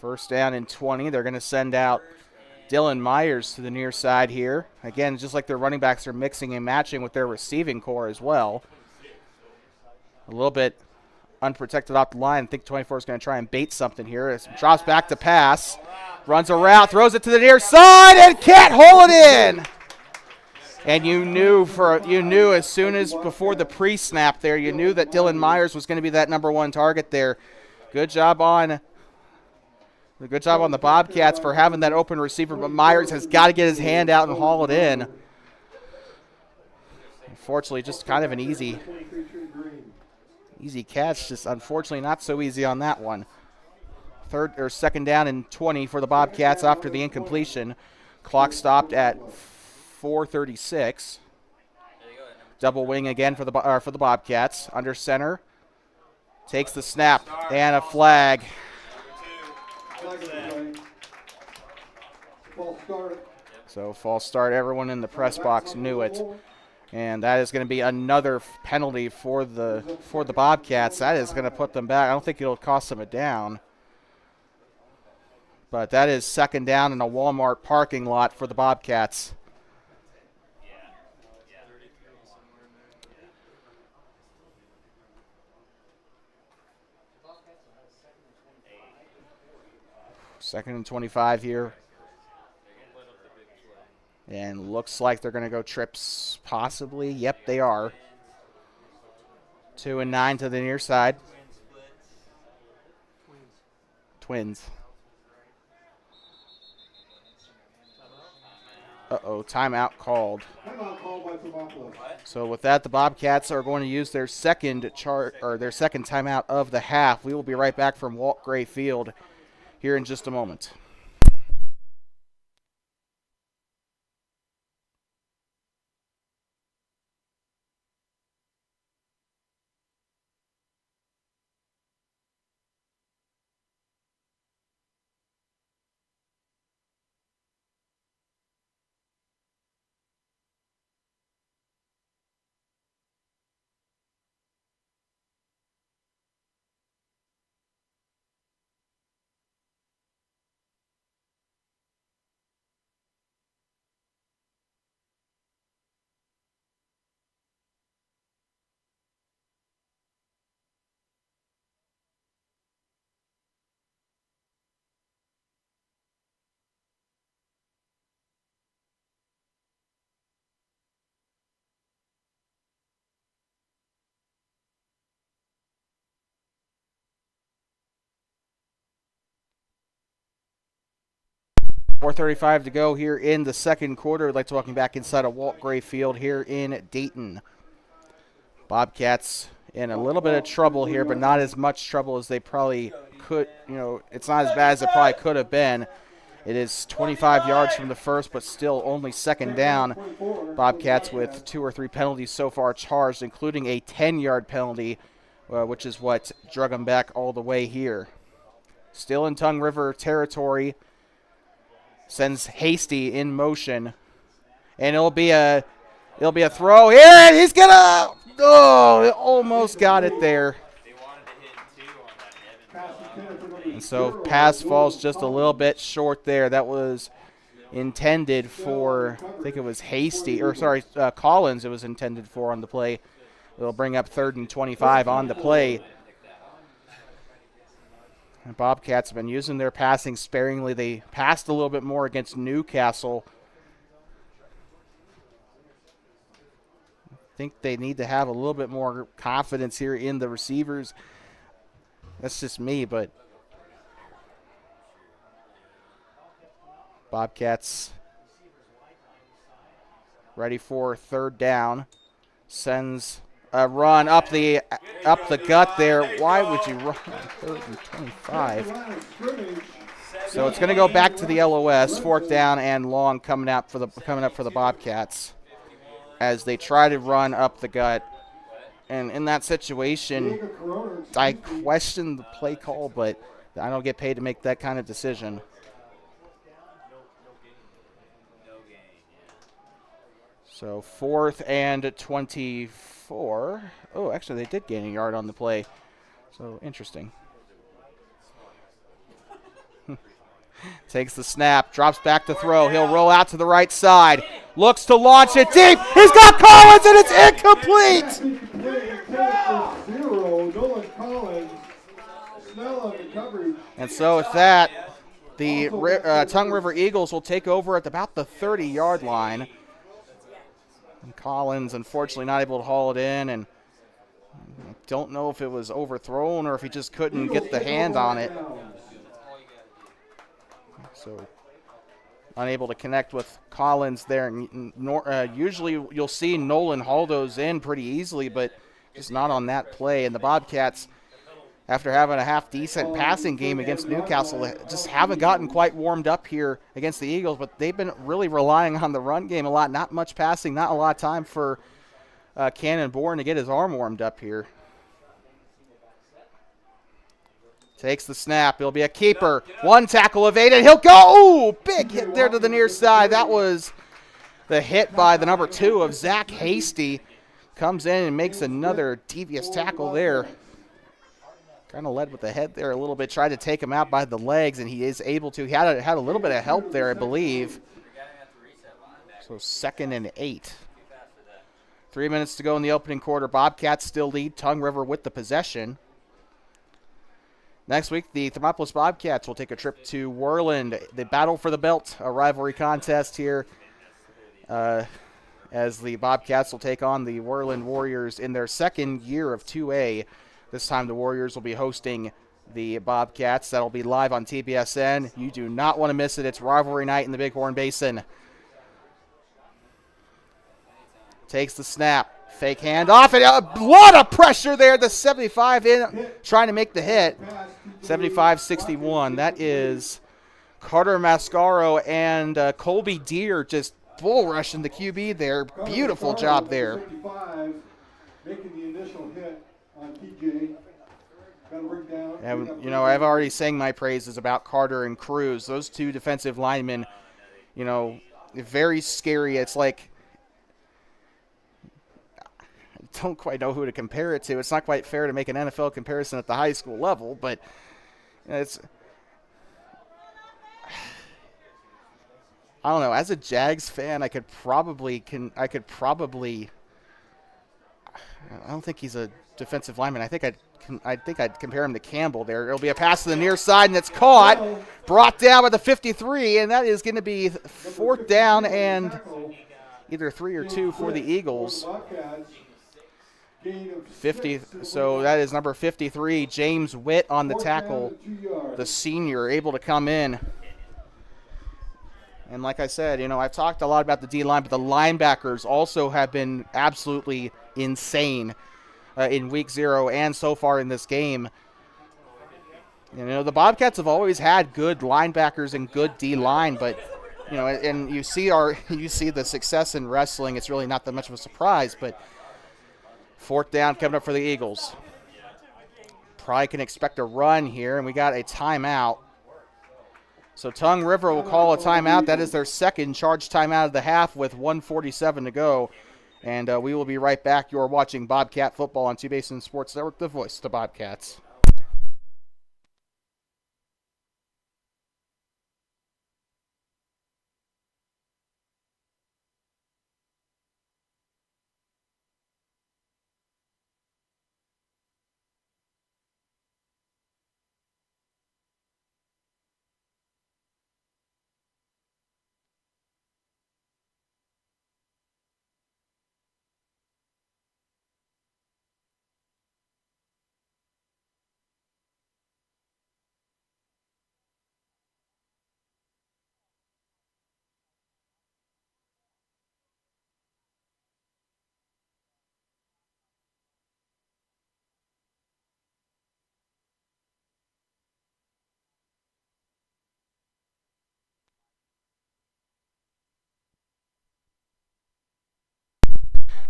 First down and 20. They're going to send out Dylan Myers to the near side here. Again, just like their running backs are mixing and matching with their receiving core as well. A little bit unprotected off the line. I think 24 is going to try and bait something here. It drops back to pass. Runs a route, throws it to the near side, and can't hold it in. And you knew as soon as before the pre-snap there, you knew that Dylan Myers was going to be that number 1 target there. Good job on the Bobcats for having that open receiver, but Myers has got to get his hand out and haul it in. Unfortunately, just kind of an easy catch. Just unfortunately not so easy on that one. Second down and 20 for the Bobcats after the incompletion. Clock stopped at 4:36. Double wing again for the Bobcats. Under center. Takes the snap and a flag. flag in the play. False start. So false start. Everyone in the press box knew it. And that is going to be another penalty for the Bobcats. That is going to put them back. I don't think it'll cost them a down. But that is second down in a Walmart parking lot for the Bobcats. Second and 25 here. And looks like they're going to go trips, possibly. Yep, they are. 2 and 9 to the near side. Twins. Uh-oh, timeout called. Timeout called by Thermopolis. So with that, the Bobcats are going to use their second timeout of the half. We will be right back from Walt Gray Field here in just a moment. .435 to go here in the second quarter. I'd like to welcome back inside of Walt Gray Field here in Dayton. Bobcats in a little bit of trouble here, but not as much trouble as they probably could. You know, it's not as bad as it probably could have been. It is 25 yards from the first, but still only second down. Bobcats with 2 or 3 penalties so far charged, including a 10-yard penalty, which is what drug them back all the way here. Still in Tongue River territory. Sends Hasty in motion, and it'll be a throw here, and he's gonna almost got it there. And so pass falls just a little bit short there. That was intended for, I think it was Collins. It was intended for on the play. It'll bring up 3rd and 25 on the play. And Bobcats have been using their passing sparingly. They passed a little bit more against Newcastle. I think they need to have a little bit more confidence here in the receivers. That's just me, but Bobcats ready for 3rd down. Sends a run up the gut there. Why would you run on 3rd and 25? So it's going to go back to the LOS. 4th down and long coming up for the Bobcats as they try to run up the gut. And in that situation, I question the play call, but I don't get paid to make that kind of decision. So 4th and 24. Oh, actually, they did gain a yard on the play. So interesting. Takes the snap, drops back to throw. He'll roll out to the right side. Looks to launch it deep. He's got Collins, and it's incomplete. And so with that, the Tongue River Eagles will take over at about the 30-yard line. And Collins, unfortunately, not able to haul it in, and I don't know if it was overthrown or if he just couldn't get the hand on it. So unable to connect with Collins there. Usually you'll see Nolan haul those in pretty easily, but just not on that play. And the Bobcats, after having a half-decent passing game against Newcastle, just haven't gotten quite warmed up here against the Eagles, but they've been really relying on the run game a lot. Not much passing, not a lot of time for Cannon Bourne to get his arm warmed up here. Takes the snap. It'll be a keeper. One tackle evaded. He'll go. Ooh, big hit there to the near side. That was the hit by the number 2 of Zach Hasty. Comes in and makes another devious tackle there. Kind of led with the head there a little bit. Tried to take him out by the legs, and he is able to. He had a little bit of help there, I believe. So 2nd and 8. 3 minutes to go in the opening quarter. Bobcats still lead. Tongue River with the possession. Next week, the Thermopolis Bobcats will take a trip to Worland. The Battle for the Belt, a rivalry contest here, as the Bobcats will take on the Worland Warriors in their 2nd year of 2A. This time the Warriors will be hosting the Bobcats. That'll be live on TBSN. You do not want to miss it. It's rivalry night in the Bighorn Basin. Takes the snap. Fake handoff, and a lot of pressure there. The 75 in, trying to make the hit. 75-61. That is Carter Mascaro and Colby Deere just bull rushing the QB there. Beautiful job there. Making the initial hit on TJ. And, I've already sang my praises about Carter and Cruz. Those 2 defensive linemen, very scary. It's like, don't quite know who to compare it to. It's not quite fair to make an NFL comparison at the high school level, but it's, I don't know. As a Jags fan, I don't think he's a defensive lineman. I think I'd compare him to Campbell there. It'll be a pass to the near side, and it's caught, brought down by the 53, and that is going to be 4th down and either 3 or 2 for the Eagles. 50. So that is number 53, James Witt on the tackle, the senior, able to come in. And like I said, I've talked a lot about the D-line, but the linebackers also have been absolutely insane in week 0 and so far in this game. The Bobcats have always had good linebackers and good D-line, but and you see the success in wrestling. It's really not that much of a surprise, but 4th down coming up for the Eagles. Probably can expect a run here, and we got a timeout. So Tongue River will call a timeout. That is their 2nd charge timeout of the half with 1:47 to go. And we will be right back. You're watching Bobcat football on T-Basin Sports Network, the voice of the Bobcats.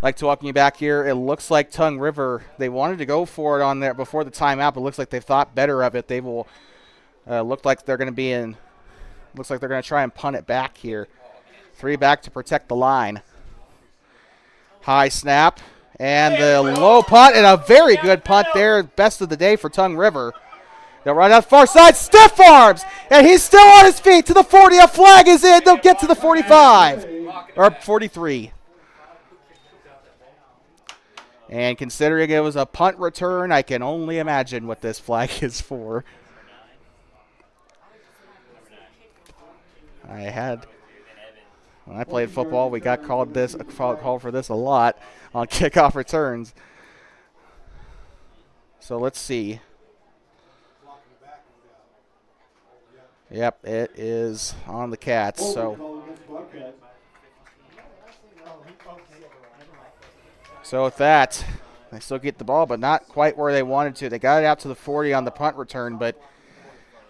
Like to welcome you back here. It looks like Tongue River, they wanted to go for it on there before the timeout, but it looks like they've thought better of it. They will look like they're going to try and punt it back here. 3 back to protect the line. High snap and the low punt, and a very good punt there. Best of the day for Tongue River. They'll run out far side, stiff arms, and he's still on his feet to the 40. A flag is in. They'll get to the 45 or 43. And considering it was a punt return, I can only imagine what this flag is for. When I played football, we got called for this a lot on kickoff returns. So let's see. Yep, it is on the Cats. So with that, they still get the ball, but not quite where they wanted to. They got it out to the 40 on the punt return, but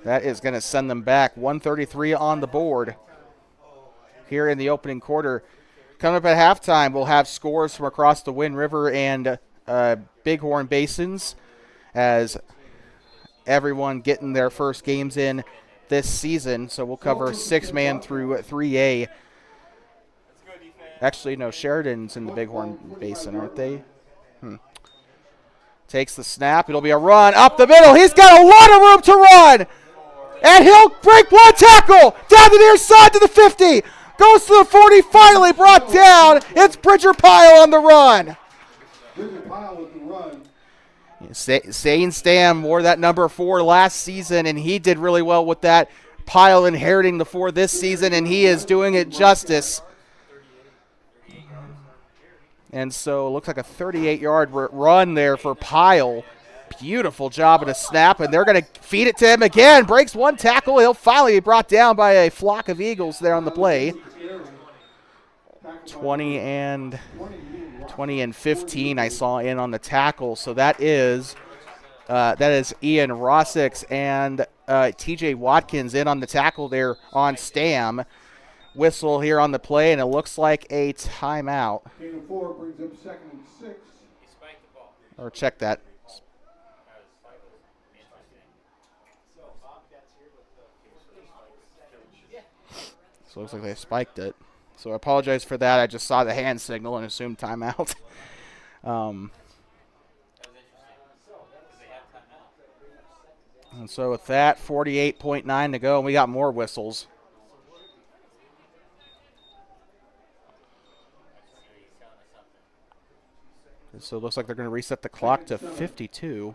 that is going to send them back. 1:33 on the board here in the opening quarter. Coming up at halftime, we'll have scores from across the Wind River and Bighorn Basins as everyone getting their first games in this season. So we'll cover 6-man through 3A. Actually, no, Sheridan's in the Bighorn Basin, aren't they? Takes the snap. It'll be a run up the middle. He's got a lot of room to run. And he'll break one tackle down the near side to the 50. Goes to the 40, finally brought down. It's Bridger Pyle on the run. Bridger Pyle with the run. Zane Stam wore that number 4 last season, and he did really well with that. Pyle inheriting the 4 this season, and he is doing it justice. And so it looks like a 38-yard run there for Pyle. Beautiful job at a snap, and they're going to feed it to him again. Breaks one tackle. He'll finally be brought down by a flock of Eagles there on the play. 20 and 15 I saw in on the tackle. So that is Ian Rossix and TJ Watkins in on the tackle there on Stam. Whistle here on the play, and it looks like a timeout. Gain of 4 brings up 2nd and 6. Or check that. So it looks like they spiked it. So I apologize for that. I just saw the hand signal and assumed timeout. And so with that, 48.9 to go, and we got more whistles. So it looks like they're going to reset the clock to 52.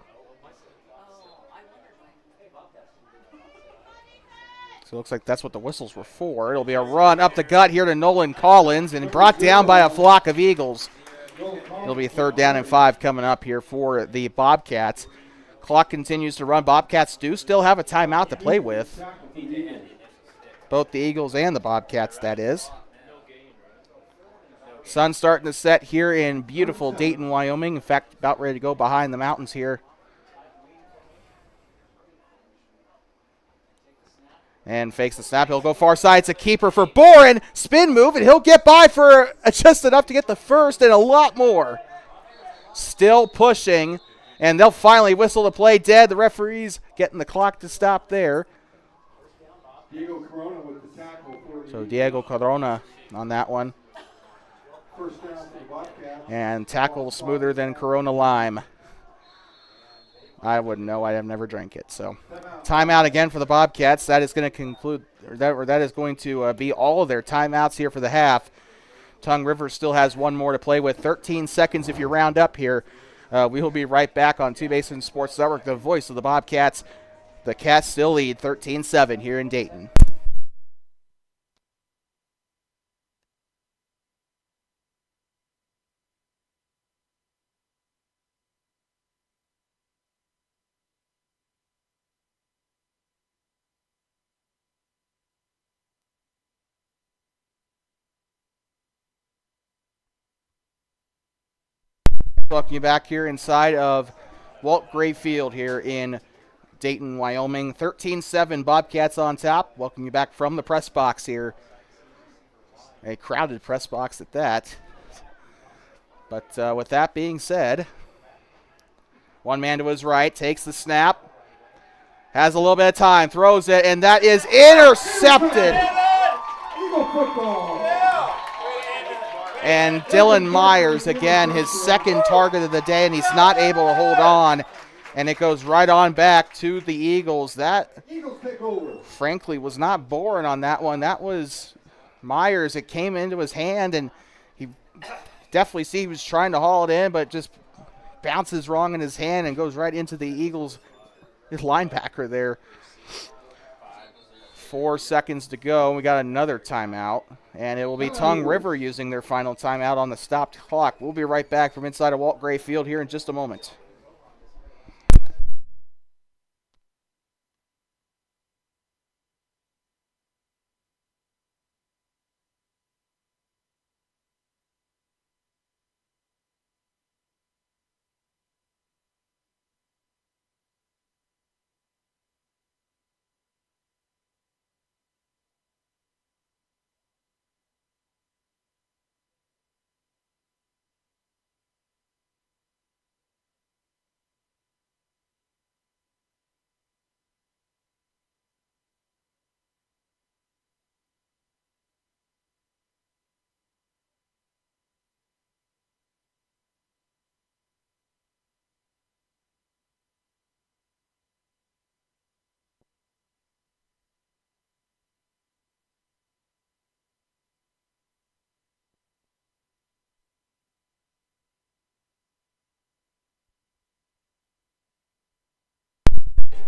So it looks like that's what the whistles were for. It'll be a run up the gut here to Nolan Collins and brought down by a flock of Eagles. It'll be 3rd down and 5 coming up here for the Bobcats. Clock continues to run. Bobcats do still have a timeout to play with. Both the Eagles and the Bobcats, that is. Sun starting to set here in beautiful Dayton, Wyoming. In fact, about ready to go behind the mountains here. And fakes the snap. He'll go far side. It's a keeper for Boren. Spin move, and he'll get by for just enough to get the first and a lot more. Still pushing, and they'll finally whistle the play dead. The referee's getting the clock to stop there. Diego Corona with the tackle. So Diego Corona on that one. First down for the Bobcats. And tackle smoother than Corona Lime. I wouldn't know. I've never drank it. So timeout again for the Bobcats. That is going to conclude, or that is going to be all of their timeouts here for the half. Tongue River still has one more to play with. 13 seconds if you round up here. We will be right back on Two Basin Sports Network, the voice of the Bobcats. The Cats still lead 13-7 here in Dayton. Welcome you back here inside of Walt Gray Field here in Dayton, Wyoming. 13-7 Bobcats on top. Welcome you back from the press box here. A crowded press box at that. But with that being said, one man to his right takes the snap. Has a little bit of time, throws it, and that is intercepted. Eagle football. And Dylan Myers, again, his second target of the day, and he's not able to hold on. And it goes right on back to the Eagles. That, Eagles take over. frankly, was not Boren on that one. That was Myers. It came into his hand, and he definitely see he was trying to haul it in, but just bounces wrong in his hand and goes right into the Eagles' linebacker there. 4 seconds to go. We got another timeout, and it will be Tongue River using their final timeout on the stopped clock. We'll be right back from inside of Walt Gray Field here in just a moment.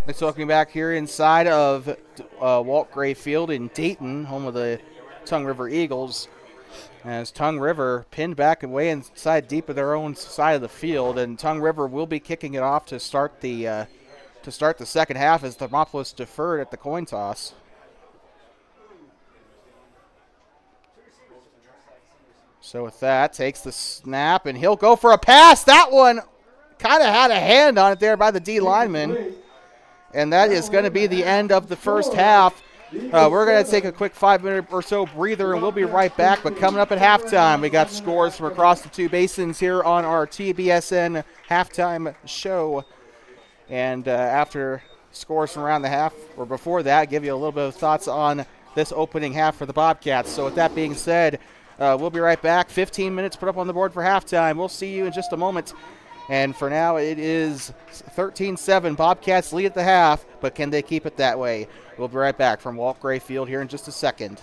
It's looking back here inside of Walt Gray Field in Dayton, home of the Tongue River Eagles. As Tongue River pinned back away inside deep of their own side of the field, and Tongue River will be kicking it off to start the second half as Thermopolis deferred at the coin toss. So with that, takes the snap, and he'll go for a pass. That one kind of had a hand on it there by the D lineman. And that is going to be the end of the first half. We're going to take a quick 5-minute or so breather, and we'll be right back. But coming up at halftime, we got scores from across the two basins here on our TBSN halftime show. And after scores from around the half, or before that, give you a little bit of thoughts on this opening half for the Bobcats. So with that being said, we'll be right back. 15 minutes put up on the board for halftime. We'll see you in just a moment. And for now, it is 13-7. Bobcats lead at the half, but can they keep it that way? We'll be right back from Walt Gray Field here in just a second.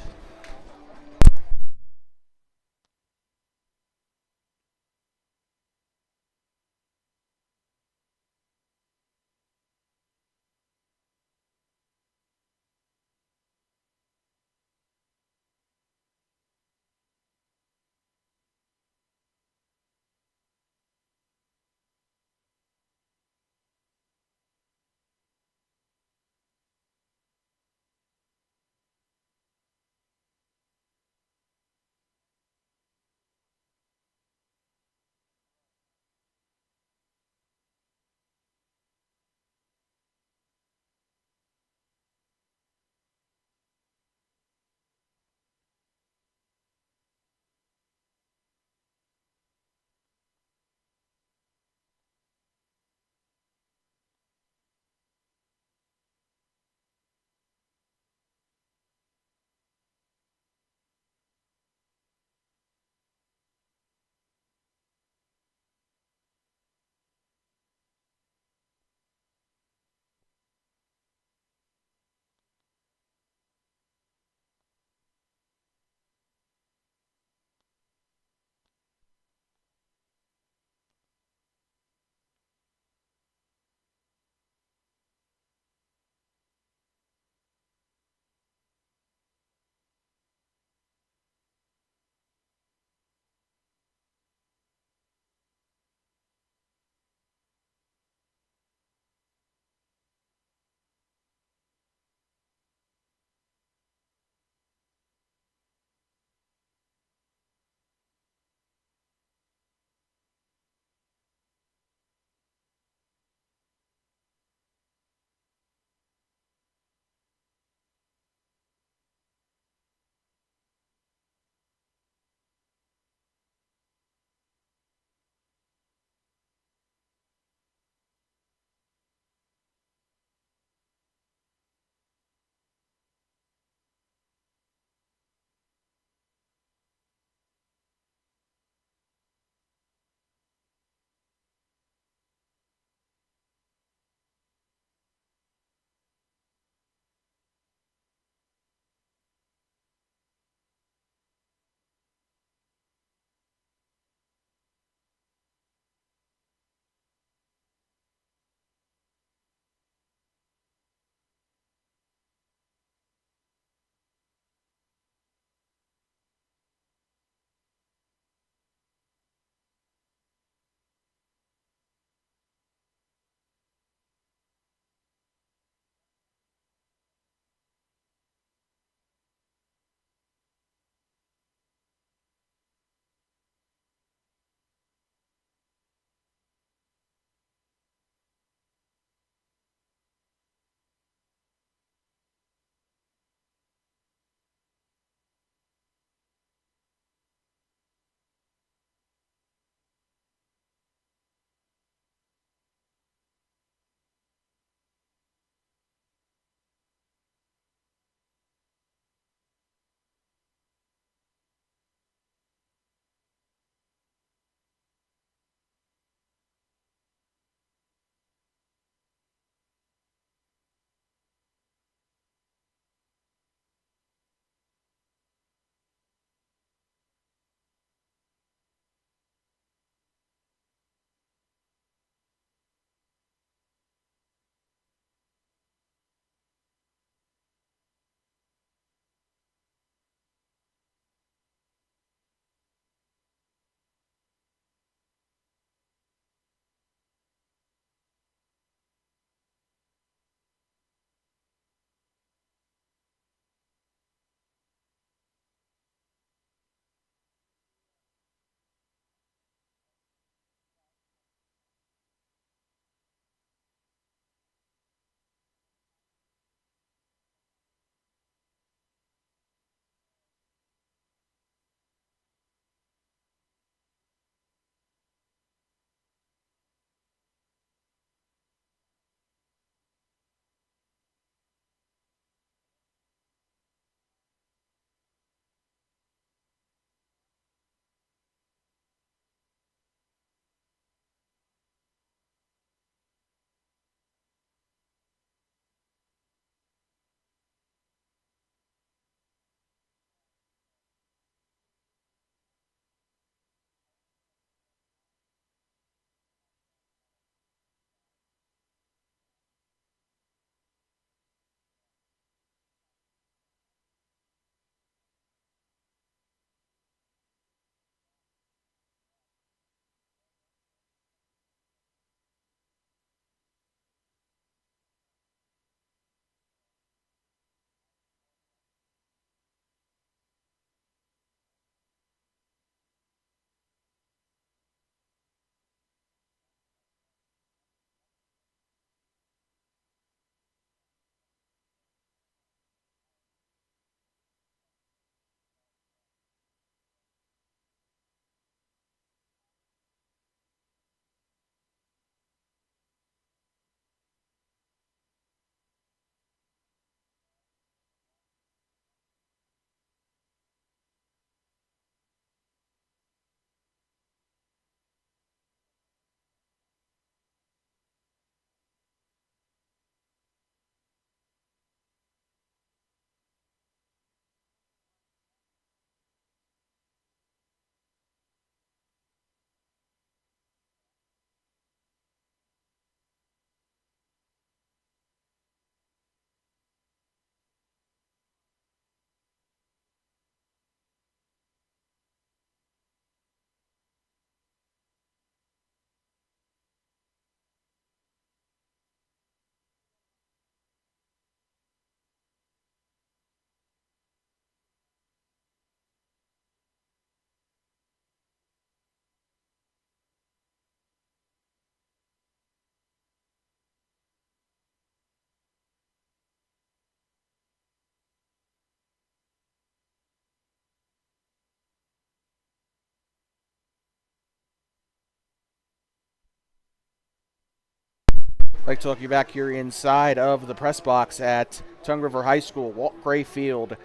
I'd like to welcome you back here inside of the press box at Tongue River High School, Walt Gray Field,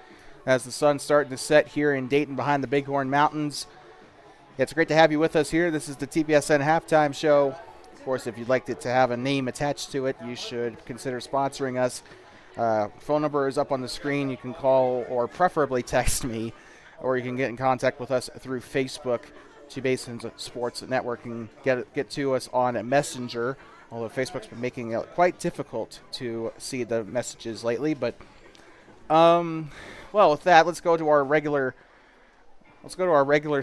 as the sun's starting to set here in Dayton behind the Bighorn Mountains. It's great to have you with us here. This is the TPSN Halftime Show. Of course, if you'd like it to have a name attached to it, you should consider sponsoring us. Phone number is up on the screen. You can call or preferably text me, or you can get in contact with us through Facebook, Two Basins Sports Network, and get to us on Messenger. Although Facebook's been making it quite difficult to see the messages lately, but well, with that, let's go to our regular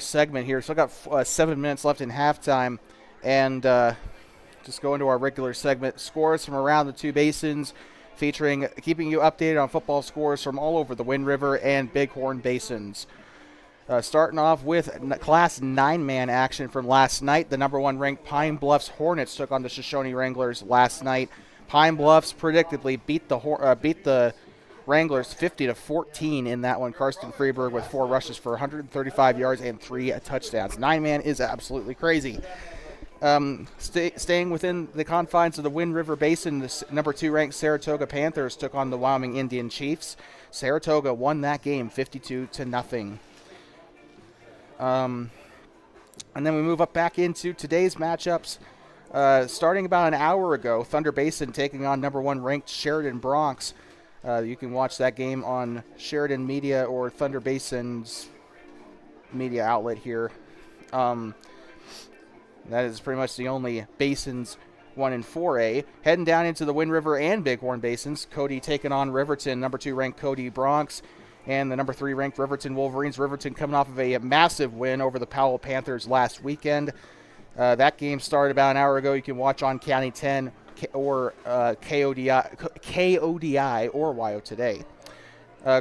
segment here. So I got 7 minutes left in halftime, and just go into our regular segment. Scores from around the Two Basins, keeping you updated on football scores from all over the Wind River and Bighorn Basins. Starting off with Class 9-man action from last night. The number 1 ranked Pine Bluffs Hornets took on the Shoshone Wranglers last night. Pine Bluffs predictably beat the Wranglers 50-14 in that one. Karsten Freeberg with 4 rushes for 135 yards and 3 touchdowns. 9-man is absolutely crazy. Staying within the confines of the Wind River Basin, the number 2 ranked Saratoga Panthers took on the Wyoming Indian Chiefs. Saratoga won that game 52-0. And then we move up back into today's matchups. Starting about an hour ago, Thunder Basin taking on number 1 ranked Sheridan Bronx. You can watch that game on Sheridan Media or Thunder Basin's media outlet here. That is pretty much the only Basins 1 and 4A. Heading down into the Wind River and Bighorn Basins, Cody taking on Riverton, number 2 ranked Cody Bronx, and the number 3 ranked Riverton Wolverines. Riverton coming off of a massive win over the Powell Panthers last weekend. That game started about an hour ago. You can watch on County 10 or KODI or WYO Today.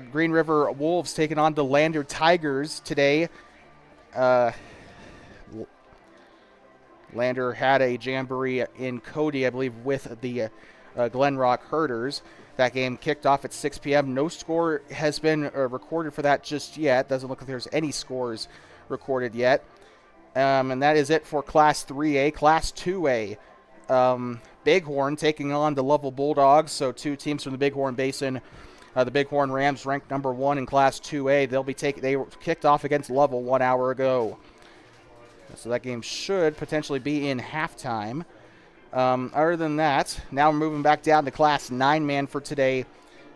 Green River Wolves taking on the Lander Tigers today. Lander had a jamboree in Cody, I believe, with the Glen Rock Herders. That game kicked off at 6 p.m. No score has been recorded for that just yet. Doesn't look like there's any scores recorded yet. And that is it for Class 3A. Class 2A, Bighorn taking on the Lovell Bulldogs. So 2 teams from the Bighorn Basin. The Bighorn Rams ranked number 1 in Class 2A. They were kicked off against Lovell 1 hour ago. So that game should potentially be in halftime. Other than that, now we're moving back down to Class 9-man for today,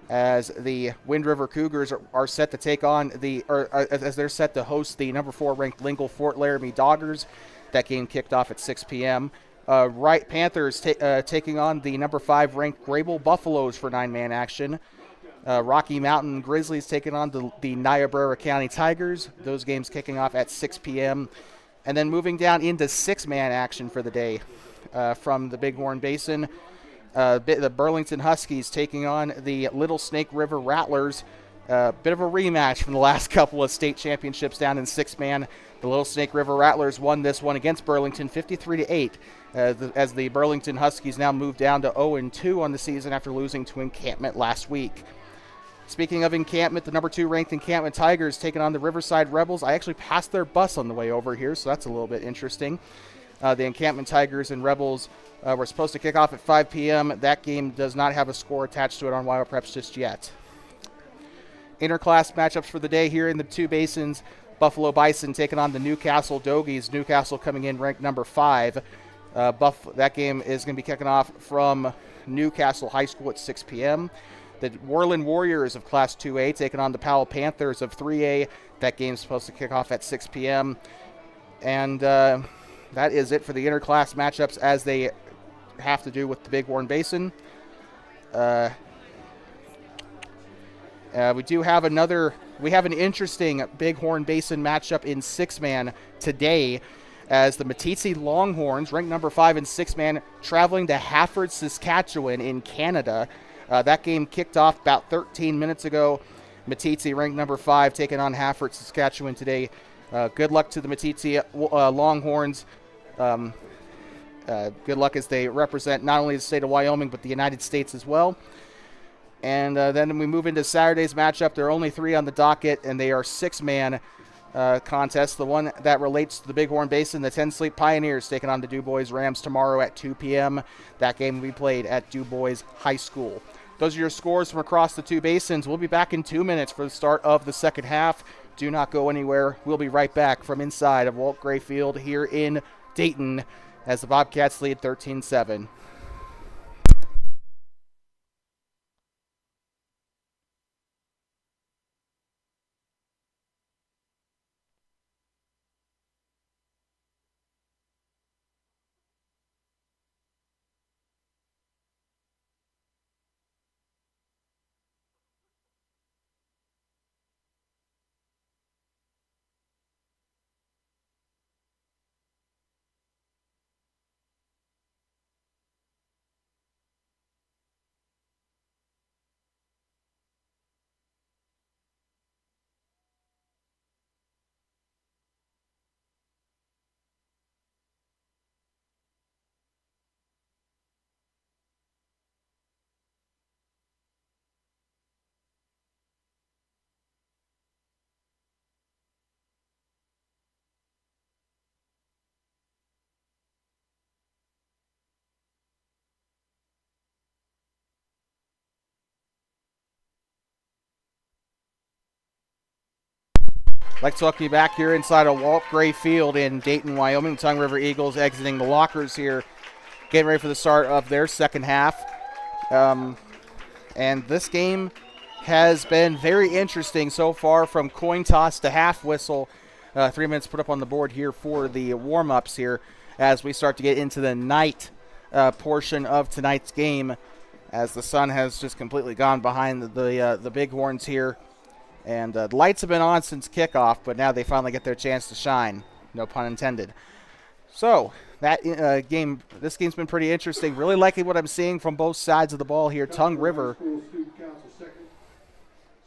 as the Wind River Cougars are set to take on as they're set to host the number 4 ranked Lingle Fort Laramie Doggers. That game kicked off at 6 p.m. Wright Panthers taking on the number 5 ranked Grable Buffaloes for 9-man action. Rocky Mountain Grizzlies taking on the Niobrara County Tigers. Those games kicking off at 6 p.m. And then moving down into 6-man action for the day. From the Bighorn Basin, the Burlington Huskies taking on the Little Snake River Rattlers. Bit of a rematch from the last couple of state championships down in 6-man. The Little Snake River Rattlers won this one against Burlington 53-8, as the Burlington Huskies now move down to 0-2 on the season after losing to Encampment last week. Speaking of Encampment, the number 2 ranked Encampment Tigers taking on the Riverside Rebels. I actually passed their bus on the way over here, so that's a little bit interesting. The Encampment Tigers and Rebels were supposed to kick off at 5 p.m. That game does not have a score attached to it on WYO Preps just yet. Interclass matchups for the day here in the Two Basins. Buffalo Bison taking on the Newcastle Dogies. Newcastle coming in ranked number 5. That game is going to be kicking off from Newcastle High School at 6 p.m. The Worland Warriors of Class 2A taking on the Powell Panthers of 3A. That game's supposed to kick off at 6 p.m. And that is it for the interclass matchups as they have to do with the Bighorn Basin. We have an interesting Bighorn Basin matchup in 6-man today, as the Meeteetse Longhorns, ranked number 5 in 6-man, traveling to Hafford, Saskatchewan in Canada. That game kicked off about 13 minutes ago. Meeteetse, ranked number 5, taking on Hafford, Saskatchewan today. Good luck to the Meeteetse Longhorns. Good luck as they represent not only the state of Wyoming, but the United States as well. And then we move into Saturday's matchup. There are only 3 on the docket, and they are 6-man. contest, the one that relates to the Bighorn Basin, the 10 Sleep Pioneers taking on the Du Bois Rams tomorrow at 2 p.m. That game will be played at Du Bois High School. Those are your scores from across the two basins. We'll be back in 2 minutes for the start of the second half. Do not go anywhere. We'll be right back from inside of Walt Gray Field here in Dayton as the Bobcats lead 13-7. I'd like to welcome you back here inside of Walt Gray Field in Dayton, Wyoming. Tongue River Eagles exiting the lockers here, getting ready for the start of their second half. And this game has been very interesting so far, from coin toss to half whistle. 3 minutes put up on the board here for the warm-ups here as we start to get into the night portion of tonight's game, as the sun has just completely gone behind the Bighorns here. And the lights have been on since kickoff, but now they finally get their chance to shine. No pun intended. So, this game's been pretty interesting. Really liking what I'm seeing from both sides of the ball here. Tongue River.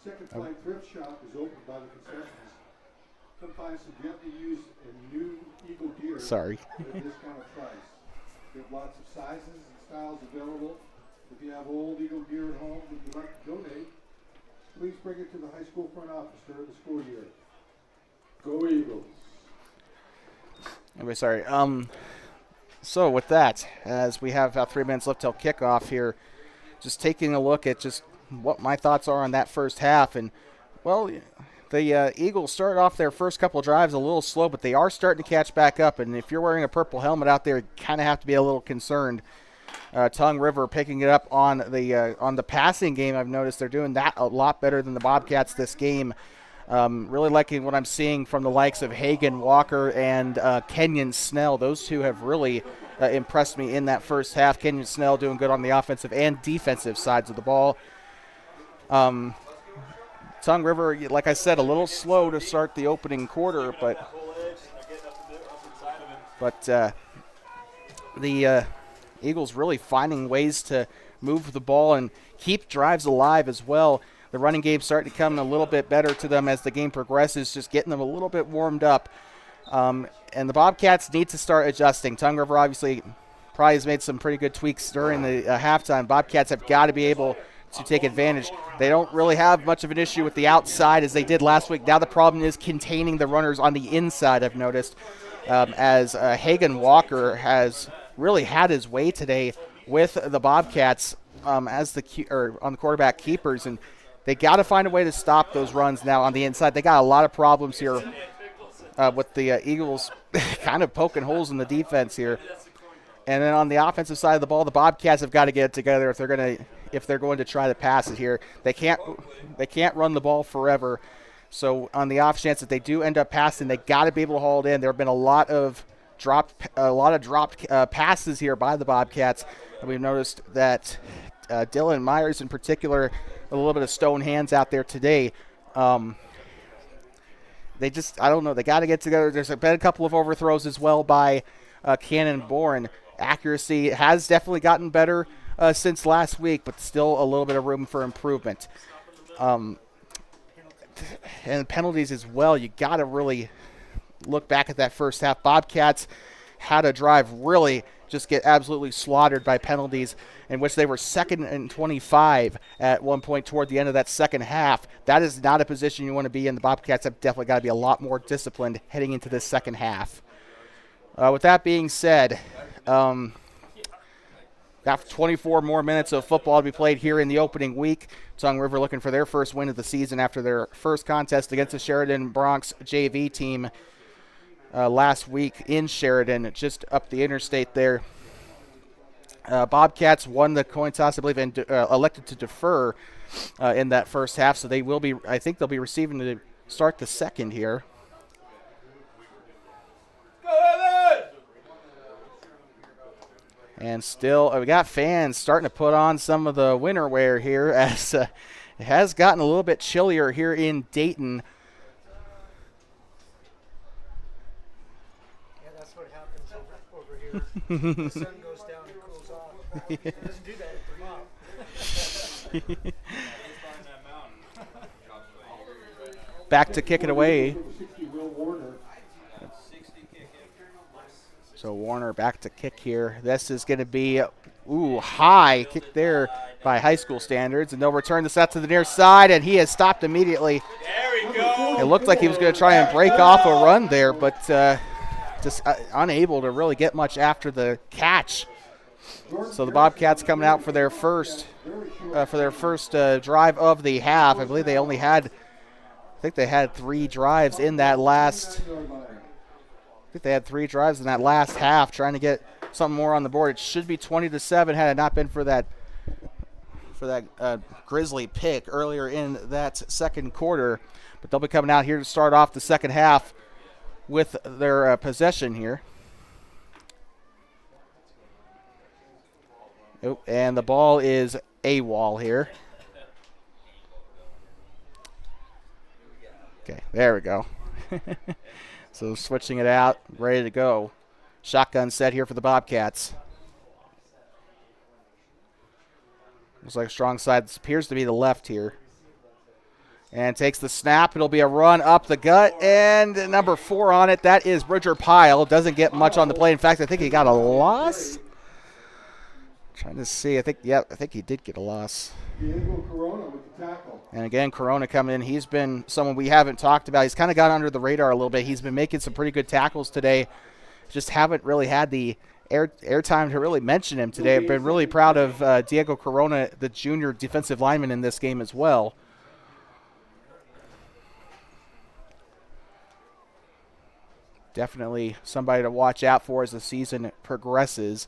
Second flight thrift shop is open by the concessions. Come find some gently used and new Eagle gear Sorry. at a discounted price. We have lots of sizes and styles available. If you have old Eagle gear at home that you'd like to donate, please bring it to the high school front office during the school year. Go Eagles. Anyway, sorry. So with that, as we have about 3 minutes left till kickoff here, just taking a look at just what my thoughts are on that first half. And, well, the Eagles started off their first couple drives a little slow, but they are starting to catch back up. And if you're wearing a purple helmet out there, you kind of have to be a little concerned. Tongue River picking it up on the passing game. I've noticed they're doing that a lot better than the Bobcats this game. Really liking what I'm seeing from the likes of Hagan Walker and Kenyon Snell. Those two have really impressed me in that first half. Kenyon Snell doing good on the offensive and defensive sides of the ball. Tongue River, like I said, a little slow to start the opening quarter, but the Eagles really finding ways to move the ball and keep drives alive as well. The running game starting to come a little bit better to them as the game progresses, just getting them a little bit warmed up. And the Bobcats need to start adjusting. Tongue River obviously probably has made some pretty good tweaks during the halftime. Bobcats have got to be able to take advantage. They don't really have much of an issue with the outside as they did last week. Now the problem is containing the runners on the inside, I've noticed, as Hagan Walker has really had his way today with the Bobcats as on the quarterback keepers, and they got to find a way to stop those runs now on the inside. They got a lot of problems here with the Eagles kind of poking holes in the defense here. And then on the offensive side of the ball, the Bobcats have got to get it together if they're going to try to pass it here. They can't run the ball forever. So on the off chance that they do end up passing, they got to be able to haul it in. There have been a lot of dropped passes here by the Bobcats, and we've noticed that Dylan Myers in particular, a little bit of stone hands out there today. They just, I don't know, they got to get together. There's been a couple of overthrows as well by Cannon Bourne. Accuracy has definitely gotten better since last week, but still a little bit of room for improvement. And penalties as well. You got to really look back at that first half. Bobcats had a drive really just get absolutely slaughtered by penalties, in which they were 2nd and 25 at one point toward the end of that second half. That is not a position you want to be in. The Bobcats have definitely got to be a lot more disciplined heading into this second half. With that being said, got 24 more minutes of football to be played here in the opening week. Tongue River looking for their first win of the season after their first contest against the Sheridan Bronx JV team last week in Sheridan, just up the interstate there. Bobcats won the coin toss, I believe, and elected to defer in that first half, so they will be, I think they'll be receiving to start the second here. And still, we got fans starting to put on some of the winter wear here as it has gotten a little bit chillier here in Dayton. Yeah, that's what happens over here. The sun goes down and cools off. It doesn't do that at Vermont. Back to kick it away. So Warner back to kick here. This is going to be, high kick there by high school standards. And they'll return this out to the near side, and he has stopped immediately. There we go. It looked like he was going to try and break off a run there, but just unable to really get much after the catch. So the Bobcats coming out for their first drive of the half. I believe they only had, I think they had 3 drives in that last. I think they had 3 drives in that last half, trying to get something more on the board. It should be 20-7 had it not been for that Grizzly pick earlier in that second quarter. But they'll be coming out here to start off the second half with their possession here. Oh, and the ball is AWOL here. Okay, there we go. So switching it out, ready to go. Shotgun set here for the Bobcats. Looks like strong side. This appears to be the left here. And takes the snap. It'll be a run up the gut. And number 4 on it. That is Bridger Pyle. Doesn't get much on the play. In fact, I think he got a loss. Trying to see. I think he did get a loss. Diego Corona with the tackle. And again, Corona coming in. He's been someone we haven't talked about. He's kind of got under the radar a little bit. He's been making some pretty good tackles today. Just haven't really had the airtime to really mention him today. I've been really proud of Diego Corona, the junior defensive lineman in this game as well. Definitely somebody to watch out for as the season progresses.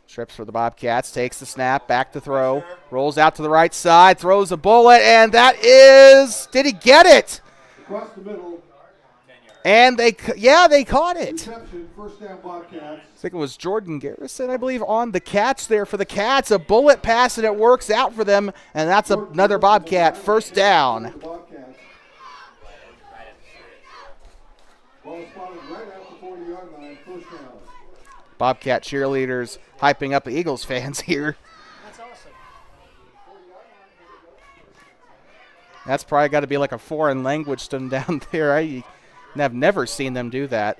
Trips for the Bobcats, takes the snap, back to throw, rolls out to the right side, throws a bullet, and that is, did he get it? Across the middle. And they caught it. Reception, first down Bobcats. I think it was Jordan Garrison, I believe, on the catch there for the Cats. A bullet pass, and it works out for them, and that's another Bobcat first down. Ball spotted right at the 40-yard line, first down. Bobcat cheerleaders hyping up the Eagles fans here. That's awesome. That's probably got to be like a foreign language to them down there. I've never seen them do that.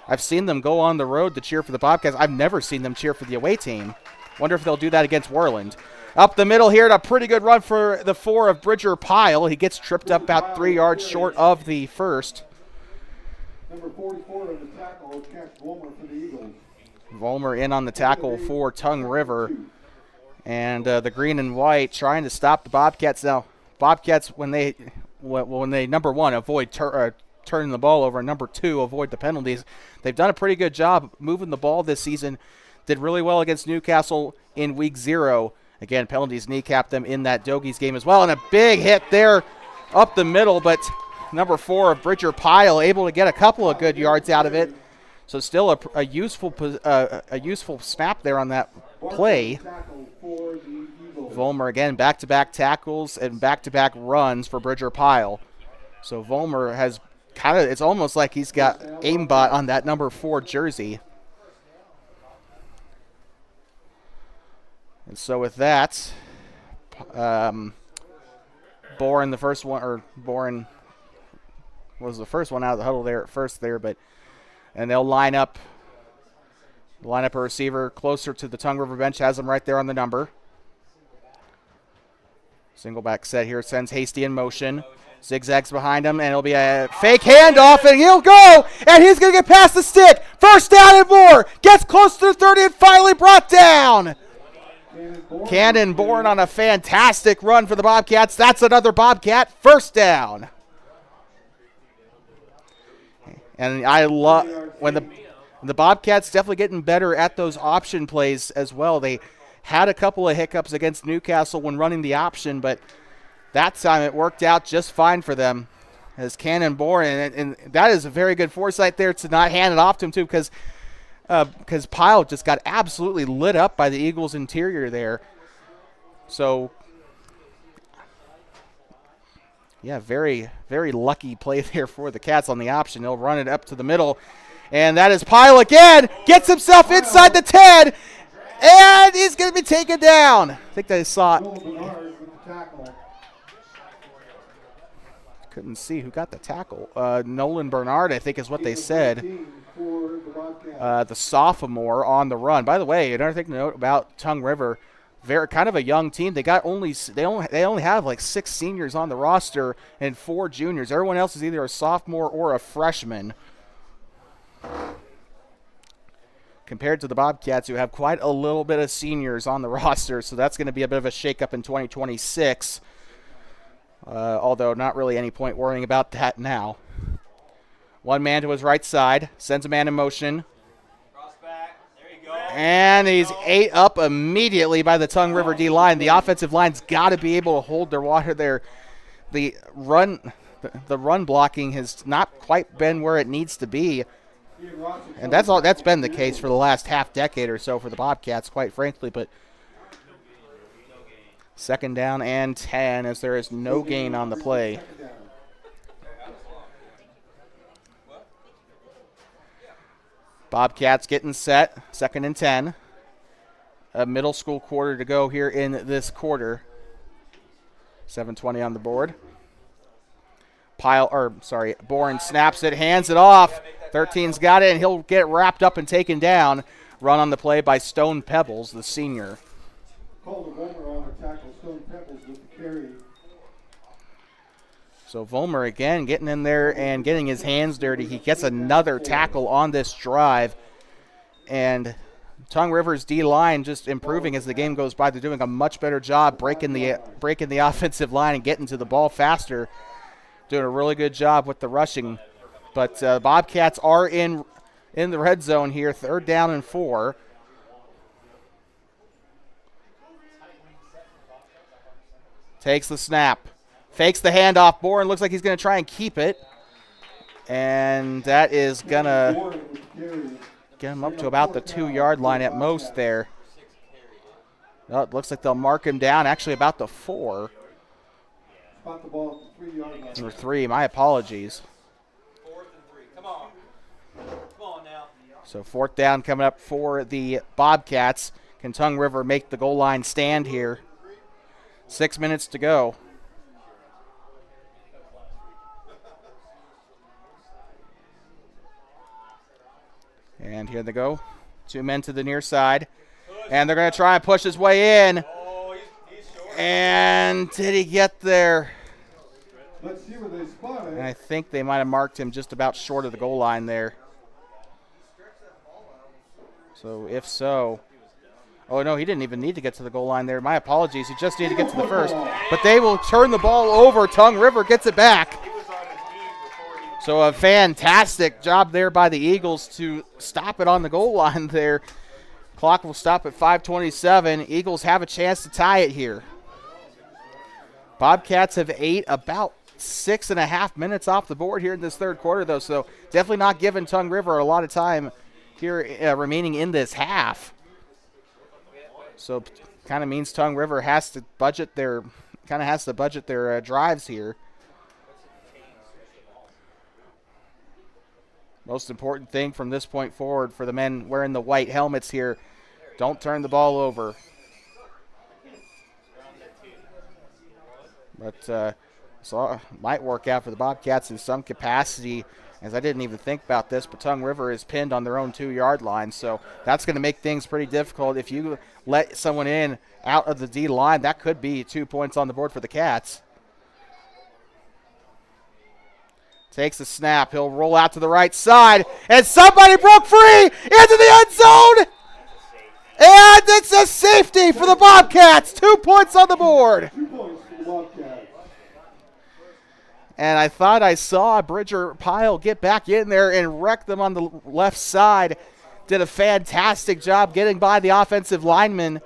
I've seen them go on the road to cheer for the Bobcats. I've never seen them cheer for the away team. Wonder if they'll do that against Worland. Up the middle here, a pretty good run for the 4 of Bridger Pyle. He gets tripped up about 3 yards short of the first. Number 44 on the tackle, catch Volmer for the Eagles. Volmer in on the tackle for Tongue River. And the green and white trying to stop the Bobcats. Now, Bobcats, when they number 1, avoid turning the ball over, and number 2, avoid the penalties. They've done a pretty good job moving the ball this season. Did really well against Newcastle in week 0. Again, penalties kneecapped them in that Dogies game as well. And a big hit there up the middle, but number 4 of Bridger Pyle able to get a couple of good yards out of it. So still a useful snap there on that play. Volmer again, back-to-back tackles and back-to-back runs for Bridger Pyle. So Volmer has it's almost like he's got aimbot on that number 4 jersey. And so with that, Boren, the first one, or Boren was the first one out of the huddle there at first there, and they'll line up a receiver closer to the Tongue River bench, has him right there on the number. Single back set here, sends Hasty in motion. Zigzags behind him, and it'll be a fake handoff, and he'll go, and he's going to get past the stick. First down and more. Gets close to the 30 and finally brought down. Cannon Bourne on a fantastic run for the Bobcats. That's another Bobcat first down. And I love when the Bobcats definitely getting better at those option plays as well. They had a couple of hiccups against Newcastle when running the option, but that time it worked out just fine for them as Cannon Bourne. And that is a very good foresight there to not hand it off to him, too, because Pyle just got absolutely lit up by the Eagles' interior there. So, yeah, very, very lucky play there for the Cats on the option. They'll run it up to the middle. And that is Pyle again. Gets himself inside the 10. And he's going to be taken down. I think they saw it. Couldn't see who got the tackle. Nolan Bernard, I think, is what they said. The sophomore on the run. By the way, another thing to note about Tongue River, very kind of a young team. They only have like 6 seniors on the roster and 4 juniors. Everyone else is either a sophomore or a freshman. Compared to the Bobcats, who have quite a little bit of seniors on the roster, so that's going to be a bit of a shakeup in 2026. Although not really any point worrying about that now. One man to his right side, sends a man in motion. Cross back. There you go. And he's ate up immediately by the Tongue River D-line. The offensive line's got to be able to hold their water there. The run blocking has not quite been where it needs to be. And that's been the case for the last half decade or so for the Bobcats, quite frankly. But second down and 10 as there is no gain on the play. Bobcats getting set, second and 10. A middle school quarter to go here in this quarter. 7:20 on the board. Bourne snaps it, hands it off. 13's got it, and he'll get wrapped up and taken down. Run on the play by Stone Pebbles, the senior. Called a Vollmer on the tackle. Stone Pebbles with the carry. So Vollmer again getting in there and getting his hands dirty. He gets another tackle on this drive. And Tongue River's D-line just improving as the game goes by. They're doing a much better job breaking the offensive line and getting to the ball faster. Doing a really good job with the rushing. But Bobcats are in the red zone here, third down and 4. Takes the snap. Fakes the handoff. Bourne looks like he's going to try and keep it. And that is going to get him up to about the 2-yard line at most there. Well, it looks like they'll mark him down, actually about the 4. Spot the ball at the 3-yard line. Or 3, my apologies. 4th and 3. Come on. Come on now. So 4th down coming up for the Bobcats. Can Tongue River make the goal line stand here? 6 minutes to go. And here they go. 2 men to the near side. And they're going to try and push his way in. Oh, he's short. And did he get there? Let's see where they spot And it. I think they might have marked him just about short of the goal line there. So if so. Oh, no, he didn't even need to get to the goal line there. My apologies. He just needed to get to the first. But they will turn the ball over. Tongue River gets it back. He was on his knees before he So a fantastic job there by the Eagles to stop it on the goal line there. Clock will stop at 5:27. Eagles have a chance to tie it here. Bobcats have ate about 6.5 minutes off the board here in this third quarter, though, so definitely not giving Tongue River a lot of time here remaining in this half. So kind of means Tongue River has to budget their drives here. Most important thing from this point forward for the men wearing the white helmets here, don't turn the ball over. But So might work out for the Bobcats in some capacity, as I didn't even think about this, but Tongue River is pinned on their own 2-yard line, so that's going to make things pretty difficult. If you let someone in out of the D line, that could be 2 points on the board for the Cats. Takes the snap. He'll roll out to the right side, and somebody broke free into the end zone, and it's a safety for the Bobcats. 2 points on the board. 2 points for the Bobcats. And I thought I saw Bridger Pyle get back in there and wreck them on the left side. Did a fantastic job getting by the offensive lineman.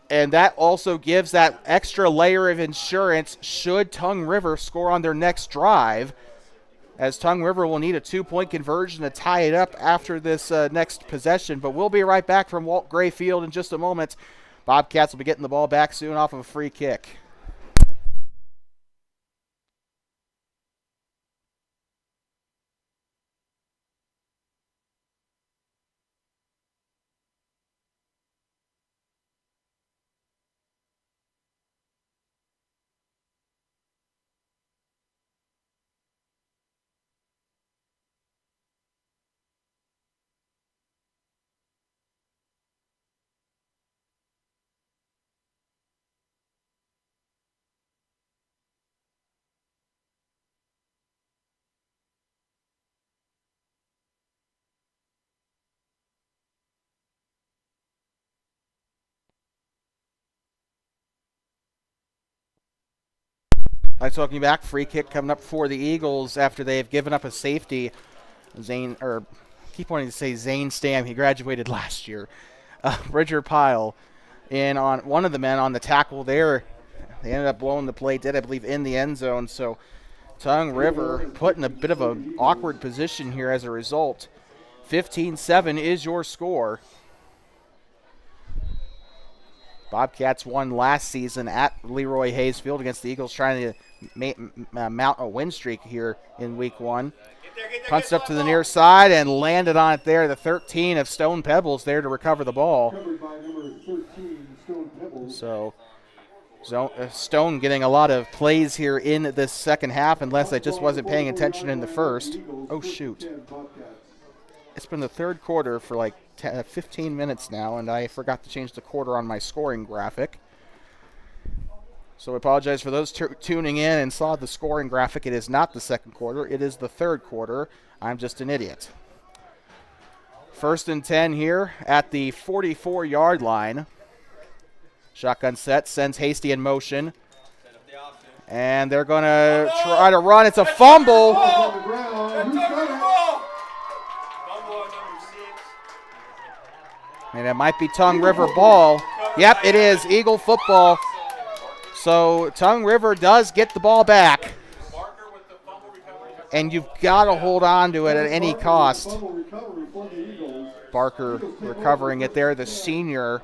And that also gives that extra layer of insurance should Tongue River score on their next drive, as Tongue River will need a 2-point conversion to tie it up after this next possession. But we'll be right back from Walt Gray Field in just a moment. Bobcats will be getting the ball back soon off of a free kick. I'm talking back. Free kick coming up for the Eagles after they have given up a safety. Keep wanting to say Zane Stam. He graduated last year. Bridger Pyle in on one of the men on the tackle there. They ended up blowing the play, I believe, in the end zone. So Tongue River put in a bit of an awkward position here as a result. 15-7 is your score. Bobcats won last season at Leroy Hayes Field against the Eagles, trying to mount a win streak here in week 1. Punched up to the near side and landed on it there. The 13 of Stone Pebbles there to recover the ball. Covered by number 13, Stone Pebbles. So Stone getting a lot of plays here in this second half, unless I just wasn't paying attention in the first. Oh, shoot. It's been the third quarter for like 15 minutes now, and I forgot to change the quarter on my scoring graphic. So I apologize for those tuning in and saw the scoring graphic. It is not the second quarter. It is the third quarter. I'm just an idiot. 1st and 10 here at the 44-yard line. Shotgun set, sends Hasty in motion. And they're going to try to run. It's a fumble. And it might be Tongue River ball. Yep, it is. Eagle football. So Tongue River does get the ball back. And you've got to hold on to it at any cost. Barker recovering it there, the senior.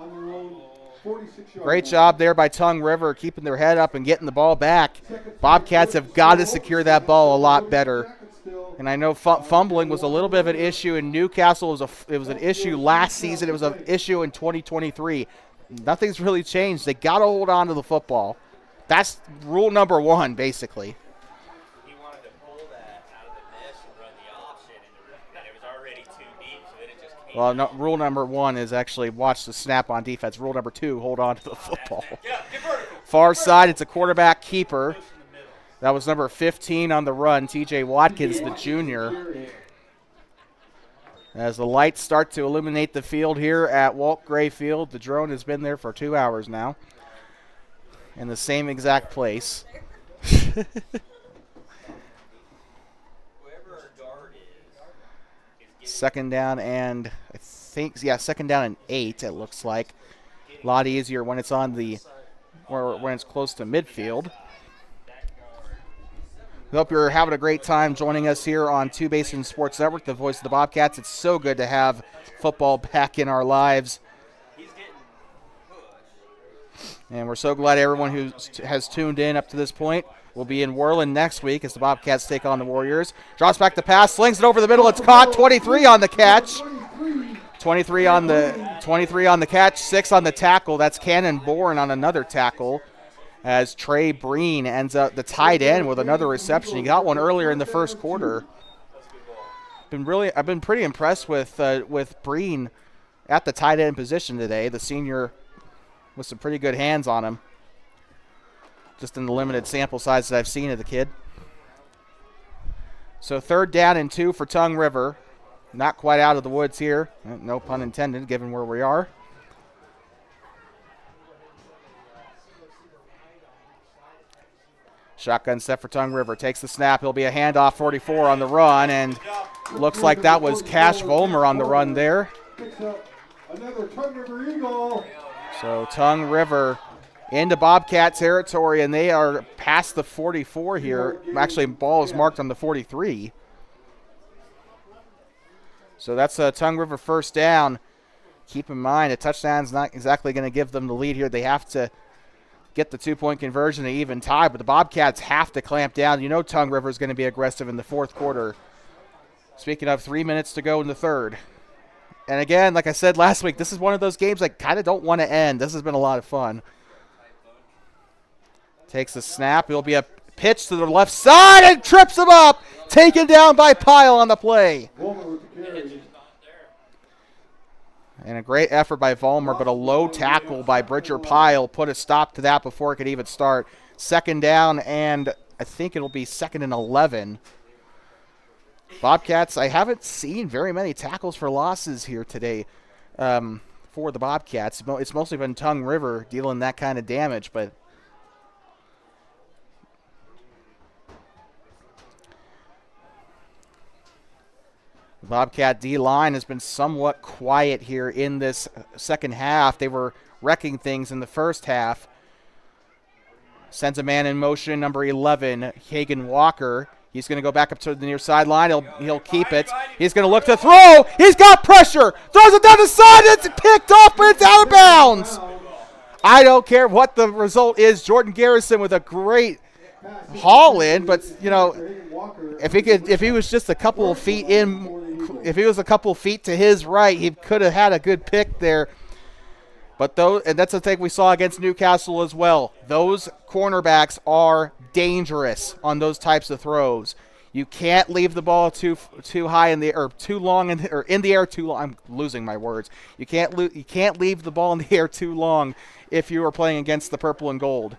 Great job there by Tongue River, keeping their head up and getting the ball back. Bobcats have got to secure that ball a lot better. And I know fumbling was a little bit of an issue in Newcastle. It was an issue last season. It was an issue in 2023. Nothing's really changed. They got to hold on to the football. That's rule number 1, basically. He wanted to pull that out of the mesh and run the option, and it was already too deep, so then it just came. Well, no, rule number 1 is actually watch the snap on defense. Rule number 2, hold on to the football. Yeah, get vertical. Far side, it's a quarterback keeper. That was number 15 on the run, T.J. Watkins, the junior. As the lights start to illuminate the field here at Walt Gray Field, the drone has been there for 2 hours now in the same exact place. Whoever our guard is Second down and second down and 8, it looks like. A lot easier when it's on when it's close to midfield. We hope you're having a great time joining us here on Two Basin Sports Network, the voice of the Bobcats. It's so good to have football back in our lives. And we're so glad everyone who has tuned in up to this point. We'll be in Worland next week as the Bobcats take on the Warriors. Drops back the pass, slings it over the middle. It's caught. 23 on the catch. 23 on the catch, 6 on the tackle. That's Cannon Bourne on another tackle. as Trey Breen ends up the tight end with another reception. He got one earlier in the first quarter. I've been pretty impressed with Breen at the tight end position today. The senior with some pretty good hands on him, just in the limited sample size that I've seen of the kid. So 3rd down and 2 for Tongue River. Not quite out of the woods here. No pun intended, given where we are. Shotgun set for Tongue River. Takes the snap. He'll be a handoff 44 on the run, and looks like that was Cash Volmer on the run there. Another Tongue River Eagle. So Tongue River into Bobcat territory, and they are past the 44 here. Actually, ball is marked on the 43. So that's a Tongue River 1st down. Keep in mind, a touchdown's not exactly going to give them the lead here. They have to get the 2-point conversion to even tie, but the Bobcats have to clamp down. You know Tongue River is going to be aggressive in the 4th quarter. Speaking of, 3 minutes to go in the 3rd. And again, like I said last week, this is one of those games I kind of don't want to end. This has been a lot of fun. Takes the snap. It'll be a pitch to the left side and trips him up. Taken down by Pyle on the play. And a great effort by Vollmer, but a low tackle by Bridger Pyle put a stop to that before it could even start. 2nd down, and I think it'll be 2nd and 11. Bobcats, I haven't seen very many tackles for losses here today for the Bobcats. It's mostly been Tongue River dealing that kind of damage, but the Bobcat D-line has been somewhat quiet here in this 2nd half. They were wrecking things in the 1st half. Sends a man in motion, number 11, Hagen Walker. He's going to go back up to the near sideline. He'll keep it. He's going to look to throw. He's got pressure. Throws it down the side. It's picked off, but it's out of bounds. I don't care what the result is. Jordan Garrison with a great haul in, but you know, if he was just a couple of feet in, if he was a couple of feet to his right, he could have had a good pick there. But and that's the thing we saw against Newcastle as well. Those cornerbacks are dangerous on those types of throws. You can't leave the ball too high in the air, or too long or in the air too long. I'm losing my words. You can't leave the ball in the air too long if you are playing against the purple and gold.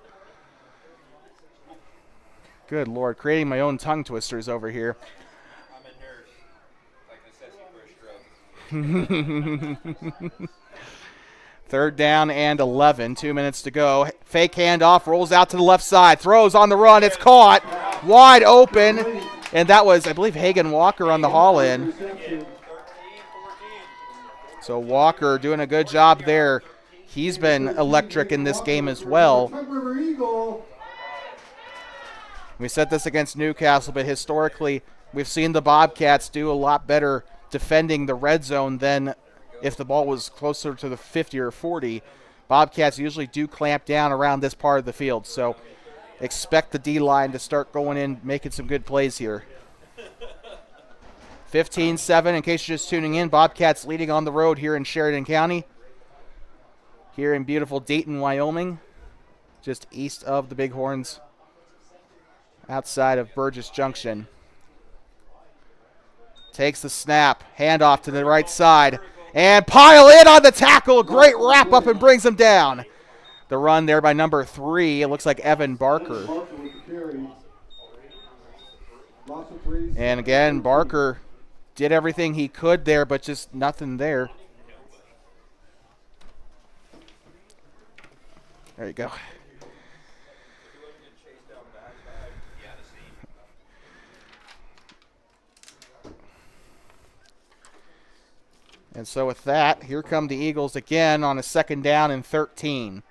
Good Lord, creating my own tongue twisters over here. I'm a nurse, like necessity for a stroke. 3rd down and 11, 2 minutes to go. Fake handoff, rolls out to the left side, throws on the run, it's caught, wide open, and that was, I believe, Hagen Walker on the haul in. So Walker doing a good job there. He's been electric in this game as well. We said this against Newcastle, but historically, we've seen the Bobcats do a lot better defending the red zone than if the ball was closer to the 50 or 40. Bobcats usually do clamp down around this part of the field, so expect the D-line to start going in, making some good plays here. 15-7, in case you're just tuning in, Bobcats leading on the road here in Sheridan County, here in beautiful Dayton, Wyoming, just east of the Bighorns, outside of Burgess Junction. Takes the snap, handoff to the right side, and Pyle in on the tackle. Great wrap up and brings him down. The run there by number 3. It looks like Evan Barker. And again, Barker did everything he could there, but just nothing there. There you go. And so with that, here come the Eagles again on a 2nd down and 13.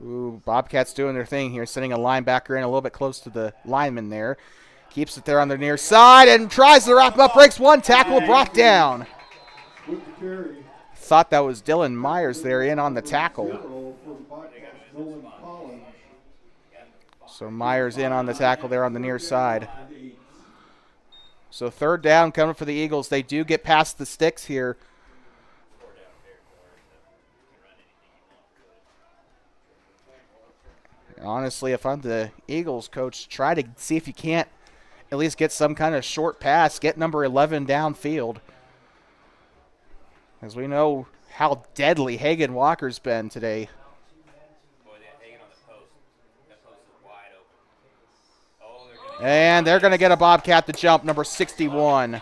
Ooh, Bobcats doing their thing here, sending a linebacker in a little bit close to the lineman there. Keeps it there on the near side and tries to wrap him up, breaks one tackle, brought down. Thought that was Dylan Myers there in on the tackle. So Myers in on the tackle there on the near side. So 3rd down coming for the Eagles. They do get past the sticks here Honestly, if I'm the Eagles coach, try to see if you can't at least get some kind of short pass, get number 11 downfield. As we know how deadly Hagen Walker's been today. Boy, they're hanging on the post. That post is wide open. Oh, And they're going to get a Bobcat to jump, number 61.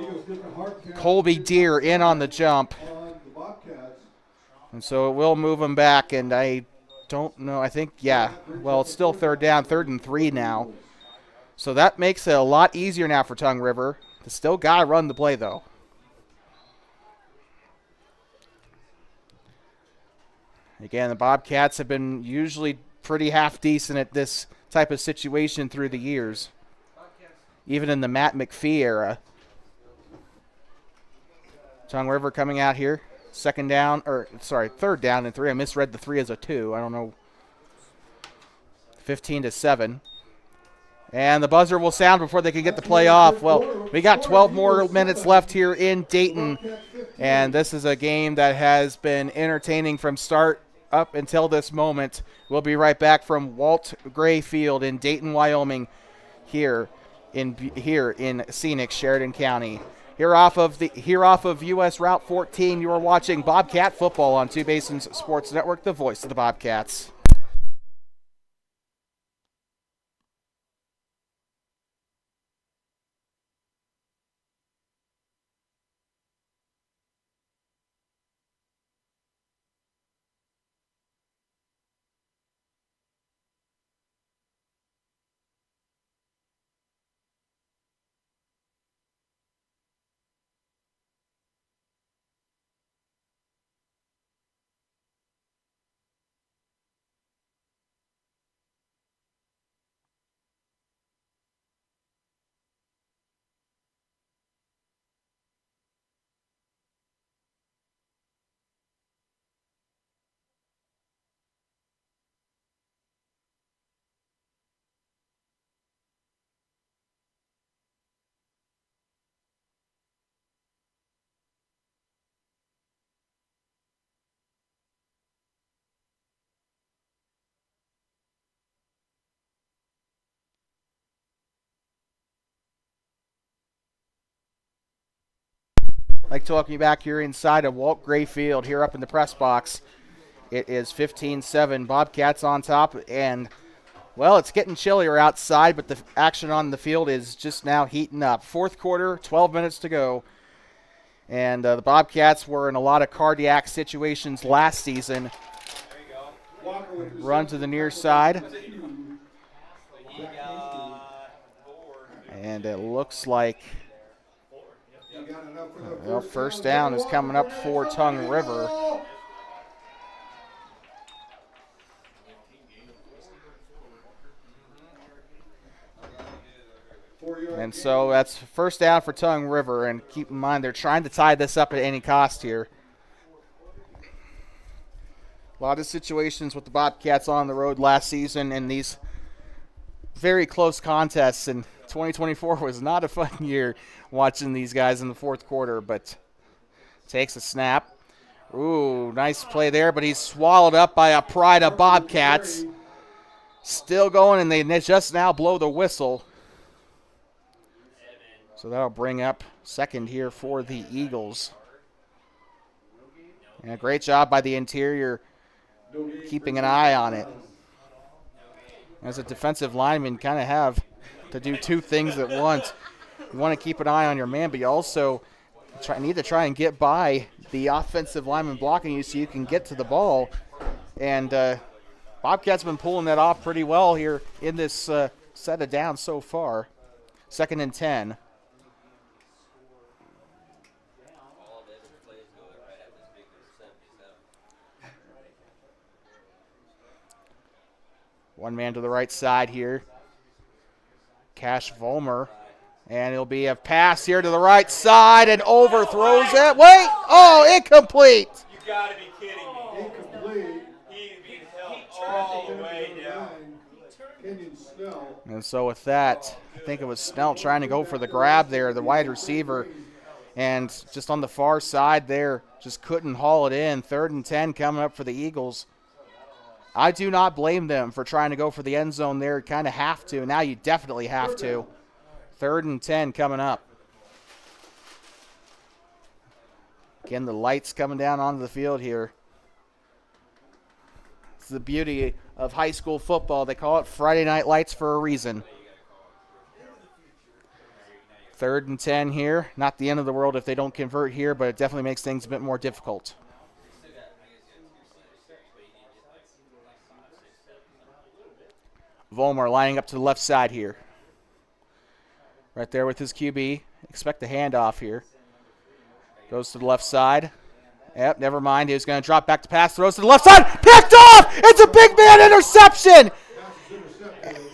Eagles get the hard count Colby Deere in on the jump. on the Bobcats. And so it will move them back, and I don't know. I think, yeah. Well, it's still third down, 3rd and 3 now. So that makes it a lot easier now for Tongue River. They still got to run the play, though. Again, the Bobcats have been usually pretty half-decent at this type of situation through the years, even in the Matt McPhee era. Tongue River coming out here. 3rd down and 3. I misread the 3 as a 2. I don't know. 15-7. And the buzzer will sound before they can get the play off. Well, we got 12 more minutes left here in Dayton. And this is a game that has been entertaining from start up until this moment. We'll be right back from Walt Gray Field in Dayton, Wyoming, here in scenic Sheridan County. Here off of US Route 14, you are watching Bobcat football on Two Basins Sports Network, the voice of the Bobcats. Like to welcome you back here inside of Walt Gray Field, here up in the press box. It is 15-7, Bobcats on top, and, well, it's getting chillier outside, but the action on the field is just now heating up. 4th quarter, 12 minutes to go, and the Bobcats were in a lot of cardiac situations last season. Run to the near side. And it looks like first down is coming up for Tongue River. And so that's first down for Tongue River. And keep in mind, they're trying to tie this up at any cost here. A lot of situations with the Bobcats on the road last season in these very close contests, and 2024 was not a fun year watching these guys in the 4th quarter, but takes a snap. Ooh, nice play there, but he's swallowed up by a pride of Bobcats. Still going, and they just now blow the whistle. So that'll bring up second here for the Eagles. And a great job by the interior keeping an eye on it. As a defensive lineman, kind of have to do two things at once. You want to keep an eye on your man, but you also need to try and get by the offensive lineman blocking you so you can get to the ball. And Bobcats have been pulling that off pretty well here in this set of downs so far. 2nd and 10. One man to the right side here. Cash Vollmer. And it'll be a pass here to the right side and overthrows it. Wait! Oh, incomplete! You gotta be kidding me. Incomplete. He beat hell all the way down. And so with that, I think it was Snell trying to go for the grab there, the wide receiver. And just on the far side there, just couldn't haul it in. 3rd and 10 coming up for the Eagles. I do not blame them for trying to go for the end zone there. You kind of have to. Now you definitely have to. 3rd and 10 coming up. Again, the lights coming down onto the field here. It's the beauty of high school football. They call it Friday Night Lights for a reason. 3rd and 10 here. Not the end of the world if they don't convert here, but it definitely makes things a bit more difficult. Volmar lining up to the left side here. Right there with his QB. Expect a handoff here. Goes to the left side. Yep, never mind. He was going to drop back to pass. Throws to the left side. Picked off! It's a big man interception!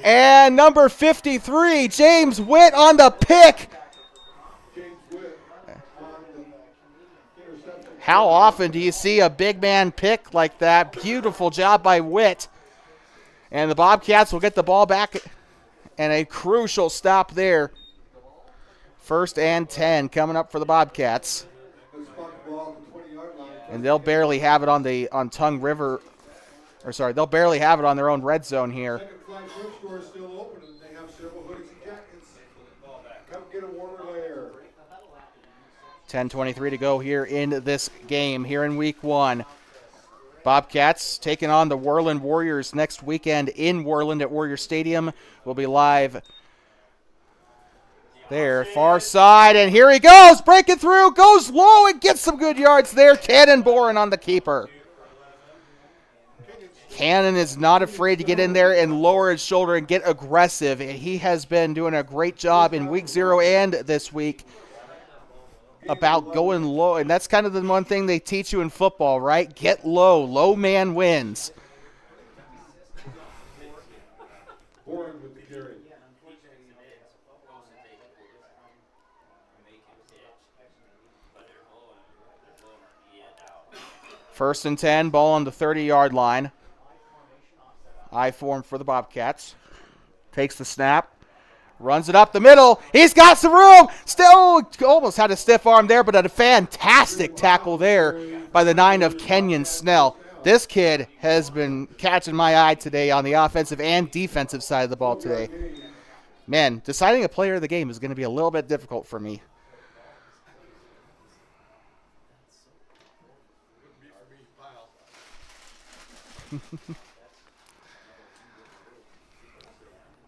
And number 53, James Witt on the pick. How often do you see a big man pick like that? Beautiful job by Witt. And the Bobcats will get the ball back, and a crucial stop there. 1st and 10 coming up for the Bobcats. And they'll barely have it on Tongue River, or sorry, they'll barely have it on their own red zone here. 10:23 to go here in this game, here in week 1. Bobcats taking on the Worland Warriors next weekend in Worland at Warrior Stadium. We'll be live there, far side, and here he goes, breaking through, goes low and gets some good yards there. Cannonboring on the keeper. Cannon is not afraid to get in there and lower his shoulder and get aggressive. He has been doing a great job in week 0 and this week about going low, and that's kind of the one thing they teach you in football, right? Get low. Low man wins. First and 10, ball on the 30-yard line. I form for the Bobcats. Takes the snap. Runs it up the middle. He's got some room. Still almost had a stiff arm there, but a fantastic tackle there by the 9 of Kenyon Snell. This kid has been catching my eye today on the offensive and defensive side of the ball today. Man, deciding a player of the game is going to be a little bit difficult for me.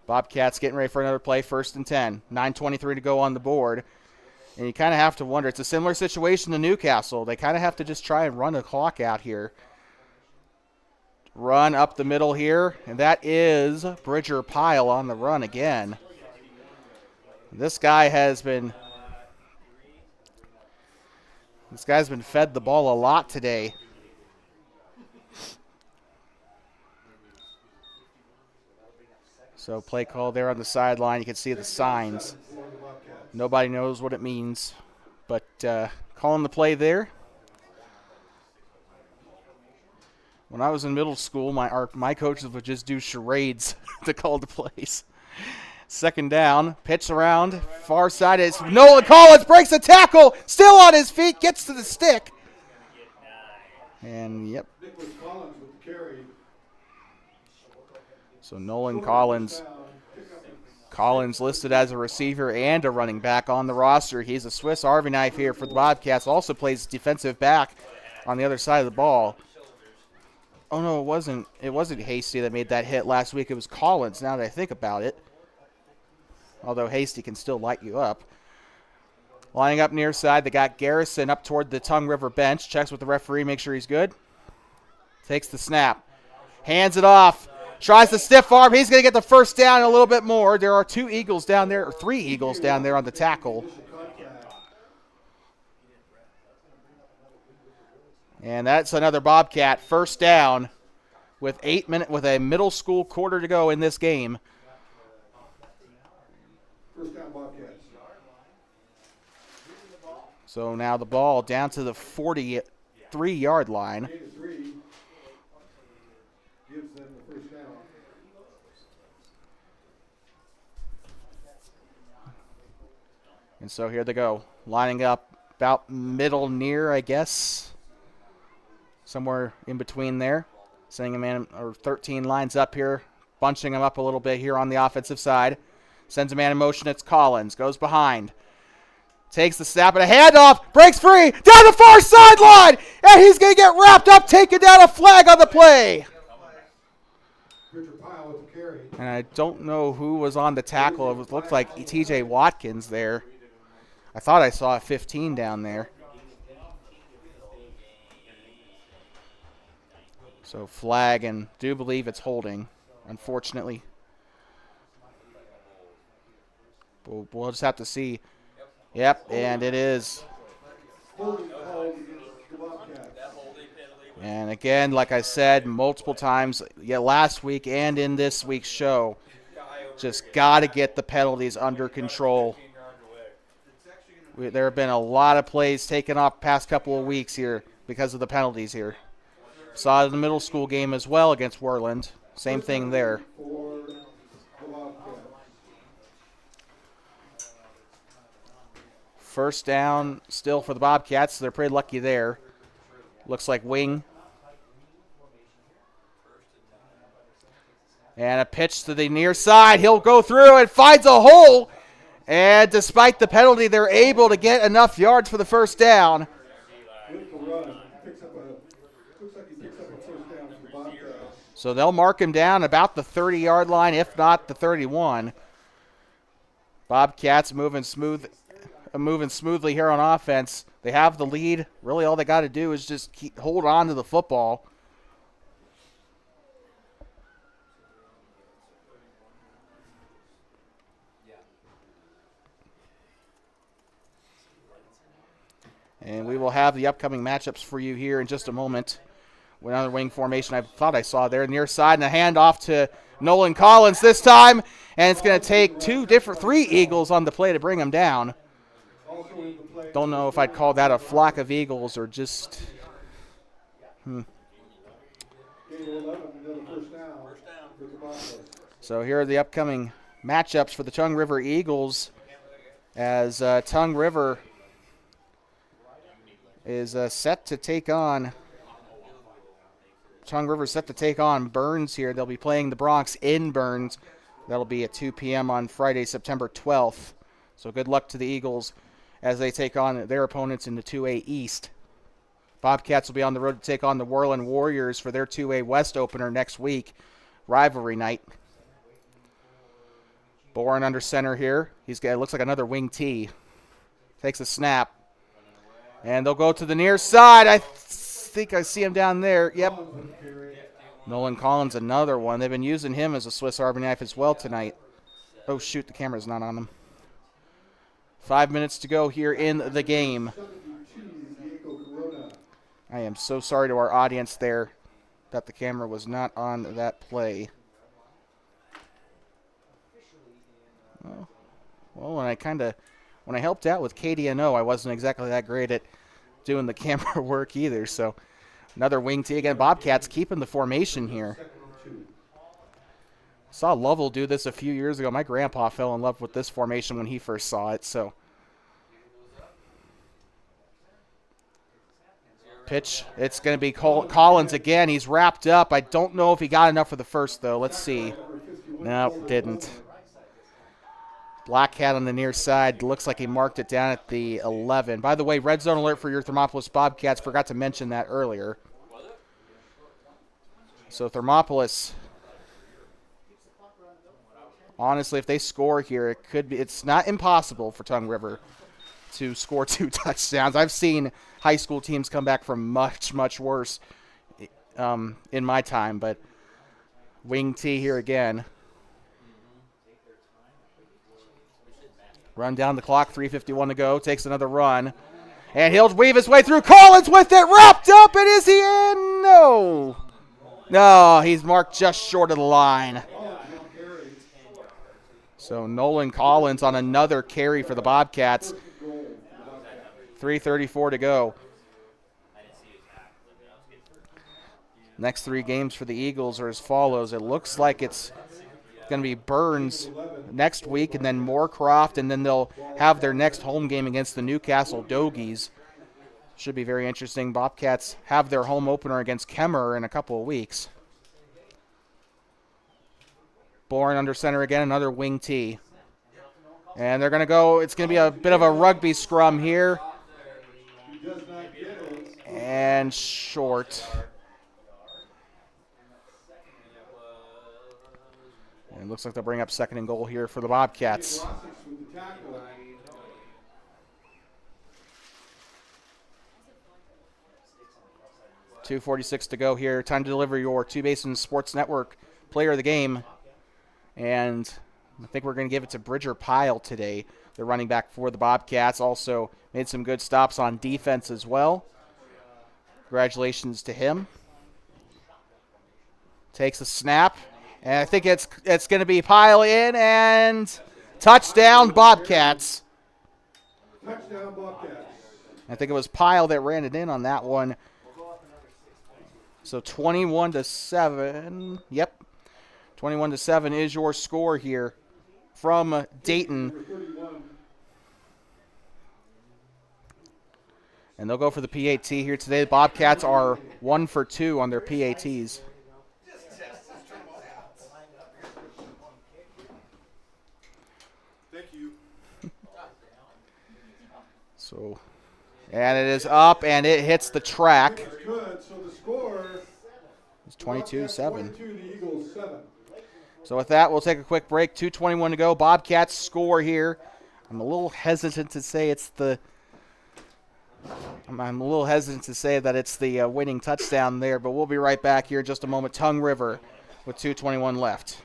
Bobcats getting ready for another play, 1st and 10. 9:23 to go on the board. And you kind of have to wonder, it's a similar situation to Newcastle. They kind of have to just try and run the clock out here. Run up the middle here, and that is Bridger Pyle on the run again. This guy's been fed the ball a lot today. So play call there on the sideline. You can see the signs. Nobody knows what it means, but calling the play there. When I was in middle school, my coaches would just do charades to call the plays. 2nd down, pitch around, far side. It's Nolan Collins, breaks the tackle, still on his feet, gets to the stick. And, yep. So Nolan Collins listed as a receiver and a running back on the roster. He's a Swiss Army knife here for the Bobcats. Also plays defensive back on the other side of the ball. Oh, no, it wasn't Hasty that made that hit last week. It was Collins, now that I think about it. Although Hasty can still light you up. Lining up near side, they got Garrison up toward the Tongue River bench. Checks with the referee, make sure he's good. Takes the snap. Hands it off. Tries the stiff arm. He's going to get the 1st down and a little bit more. There are 2 Eagles down there, or 3 Eagles down there on the tackle. And that's another Bobcat 1st down with with a middle school quarter to go in this game. 1st down Bobcats. So now the ball down to the 43-yard line. Gives them the 1st down. And so here they go, lining up about middle near, I guess. Somewhere in between there. Sending a man, or 13 lines up here, bunching him up a little bit here on the offensive side. Sends a man in motion. It's Collins. Goes behind. Takes the snap and a handoff. Breaks free. Down the far sideline. And he's going to get wrapped up. Taking down a flag on the play. Richard Pyle with the carry. And I don't know who was on the tackle. It looked like TJ Watkins there. I thought I saw a 15 down there. So flag, and do believe it's holding, unfortunately. We'll just have to see. Yep, and it is. And again, like I said multiple times, last week and in this week's show, just got to get the penalties under control. There have been a lot of plays taken off past couple of weeks here because of the penalties here. Saw it in the middle school game as well against Worland. Same thing there. First down still for the Bobcats. So they're pretty lucky there. Looks like wing. And a pitch to the near side. He'll go through and finds a hole. And despite the penalty, they're able to get enough yards for the first down. So they'll mark him down about the 30-yard line, if not the 31. Bobcats moving smoothly here on offense. They have the lead. Really, all they got to do is just hold on to the football. And we will have the upcoming matchups for you here in just a moment. Another wing formation I thought I saw there near side, and a handoff to Nolan Collins this time. And it's going to take three Eagles on the play to bring him down. Don't know if I'd call that a flock of Eagles or just... So here are the upcoming matchups for the Tongue River Eagles, as Tongue River is set to take on... Tongue River set to take on Burns here. They'll be playing the Bronx in Burns. That'll be at 2 p.m. on Friday, September 12th. So good luck to the Eagles as they take on their opponents in the 2A East. Bobcats will be on the road to take on the Worland Warriors for their 2A West opener next week. Rivalry night. Bourne under center here. It looks like another wing T. Takes a snap. And they'll go to the near side. I think I see him down there. Yep. Nolan Collins, another one. They've been using him as a Swiss Army knife as well tonight. Oh, shoot, the camera's not on him. 5 minutes to go here in the game. I am so sorry to our audience there that the camera was not on that play. Well, when I helped out with KDNO, I wasn't exactly that great at doing the camera work either. So another wing T again. Bobcats keeping the formation here. Saw Lovell do this a few years ago. My grandpa fell in love with this formation when he first saw it. So pitch. It's going to be Collins again. He's wrapped up. I don't know if he got enough for the first, though. Let's see. No, didn't. Black hat on the near side. Looks like he marked it down at the 11. By the way, red zone alert for your Thermopolis Bobcats. Forgot to mention that earlier. So Thermopolis, honestly, if they score here, it's not impossible for Tongue River to score 2 touchdowns. I've seen high school teams come back from much, much worse in my time, but wing T here again. Run down the clock, 3:51 to go. Takes another run. And he'll weave his way through. Collins with it, wrapped up, and is he in? No. No, he's marked just short of the line. So Nolan Collins on another carry for the Bobcats. 3:34 to go. Next 3 games for the Eagles are as follows. It looks like it's going to be Burns next week, and then Moorcroft, and then they'll have their next home game against the Newcastle Dogies. Should be very interesting. Bobcats have their home opener against Kemmer in a couple of weeks. Bourne under center again, another wing tee. And they're going to go, it's going to be a bit of a rugby scrum here. He does not get it. And short. And it looks like they'll bring up second and goal here for the Bobcats. With the tackle. 2:46 to go here. Time to deliver your Two Basin Sports Network player of the game. And I think we're going to give it to Bridger Pyle today, the running back for the Bobcats. Also made some good stops on defense as well. Congratulations to him. Takes a snap. And I think it's going to be Pyle in and touchdown Bobcats. Touchdown Bobcats. I think it was Pyle that ran it in on that one. So 21-7. Yep. 21-7 is your score here from Dayton. And they'll go for the PAT here today. The Bobcats are 1 for 2 on their PATs. Thank you. So, and it is up and it hits the track. That's good. So the score It's 22-7. 22, the Eagles 7. So with that, we'll take a quick break. 2:21 to go. Bobcats score here. I'm a little hesitant to say I'm a little hesitant to say that it's the winning touchdown there, but we'll be right back here in just a moment. Tongue River with 2:21 left.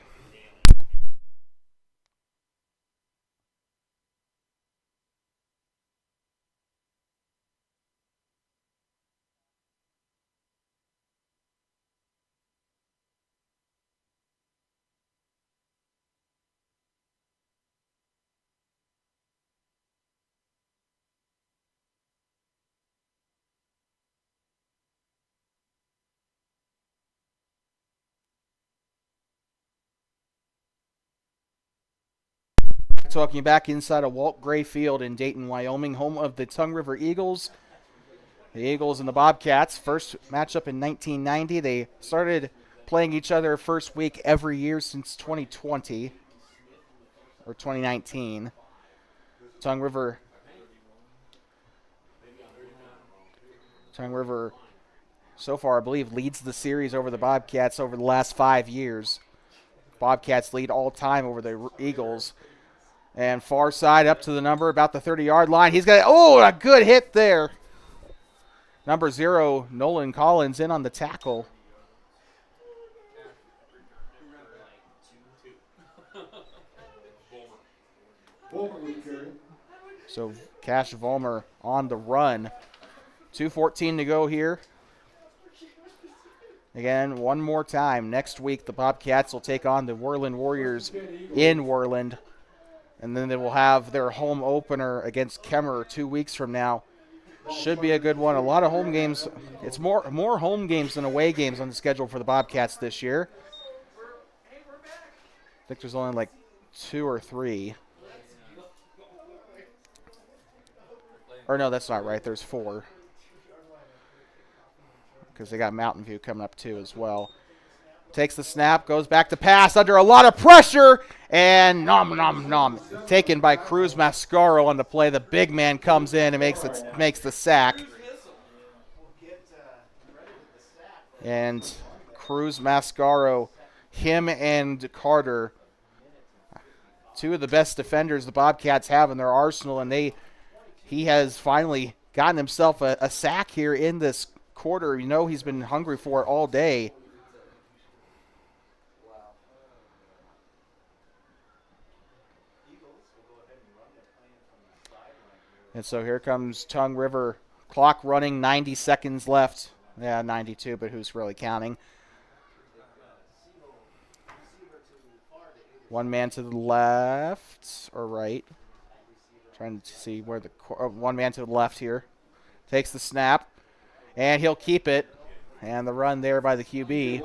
Talking back inside of Walt Gray Field in Dayton, Wyoming, home of the Tongue River Eagles. The Eagles and the Bobcats, first matchup in 1990. They started playing each other first week every year since 2020 or 2019. Tongue River so far, I believe, leads the series over the Bobcats over the last 5 years. Bobcats lead all time over the Eagles. And far side up to the number, about the 30-yard line. He's got, a good hit there. Number 0, Nolan Collins, in on the tackle. So Cash Vollmer on the run. 2:14 to go here. Again, one more time. Next week, the Bobcats will take on the Worland Warriors in Worland. And then they will have their home opener against Kemmer 2 weeks from now. Should be a good one. A lot of home games. It's more home games than away games on the schedule for the Bobcats this year. I think there's only like 2 or 3. Or no, that's not right. There's 4. Because they got Mountain View coming up too as well. Takes the snap, goes back to pass under a lot of pressure, and nom. Taken by Cruz Mascaro on the play. The big man comes in and makes the sack. And Cruz Mascaro, him and Carter, 2 of the best defenders the Bobcats have in their arsenal, and he has finally gotten himself a sack here in this quarter. You know he's been hungry for it all day. And so here comes Tongue River. Clock running, 90 seconds left. Yeah, 92, but who's really counting? One man to the left or right. Trying to see where one man to the left here. Takes the snap, and he'll keep it. And the run there by the QB.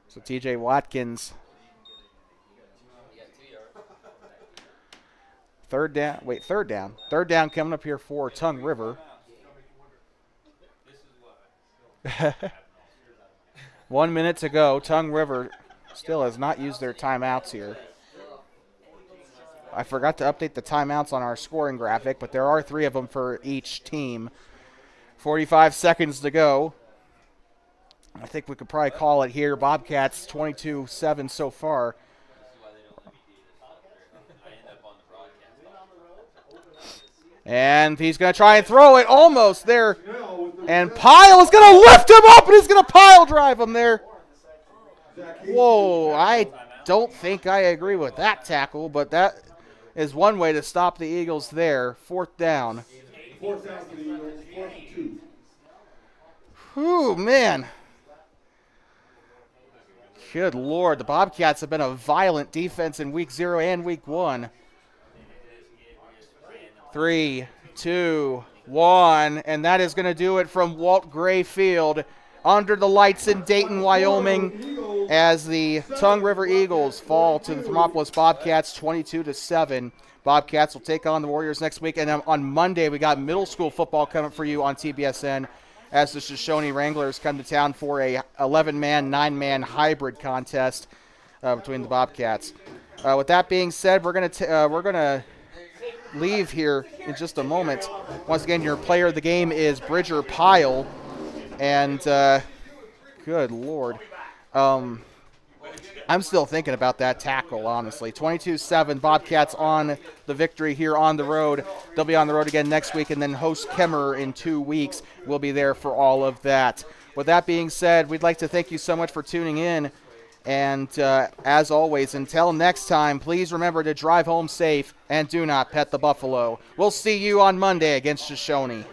So TJ Watkins. Third down. Third down coming up here for Tongue River. 1 minute to go. Tongue River still has not used their timeouts here. I forgot to update the timeouts on our scoring graphic, but there are 3 of them for each team. 45 seconds to go. I think we could probably call it here. Bobcats 22-7 so far. And he's going to try and throw it almost there. And Pyle is going to lift him up, and he's going to pile drive him there. Whoa, I don't think I agree with that tackle, but that is one way to stop the Eagles there. 4th down. 4th down for the Eagles, 4th and 2. Whew, man. Good Lord, the Bobcats have been a violent defense in week 0 and week 1. 3, 2, 1, and that is going to do it from Walt Gray Field under the lights in Dayton, Wyoming, as the Tongue River Eagles fall to the Thermopolis Bobcats 22-7. Bobcats will take on the Warriors next week, and on Monday we got middle school football coming for you on TBSN as the Shoshone Wranglers come to town for a 11-man, 9-man hybrid contest between the Bobcats. With that being said, we're gonna leave here in just a moment. Once again, your player of the game is Bridger Pyle, and good Lord, I'm still thinking about that tackle, honestly. 22-7, Bobcats on the victory here on the road. They'll be on the road again next week and then host Kemmerer in 2 weeks. We'll be there for all of that. With that being said, we'd like to thank you so much for tuning in. And as always, until next time, please remember to drive home safe and do not pet the buffalo. We'll see you on Monday against Shoshone.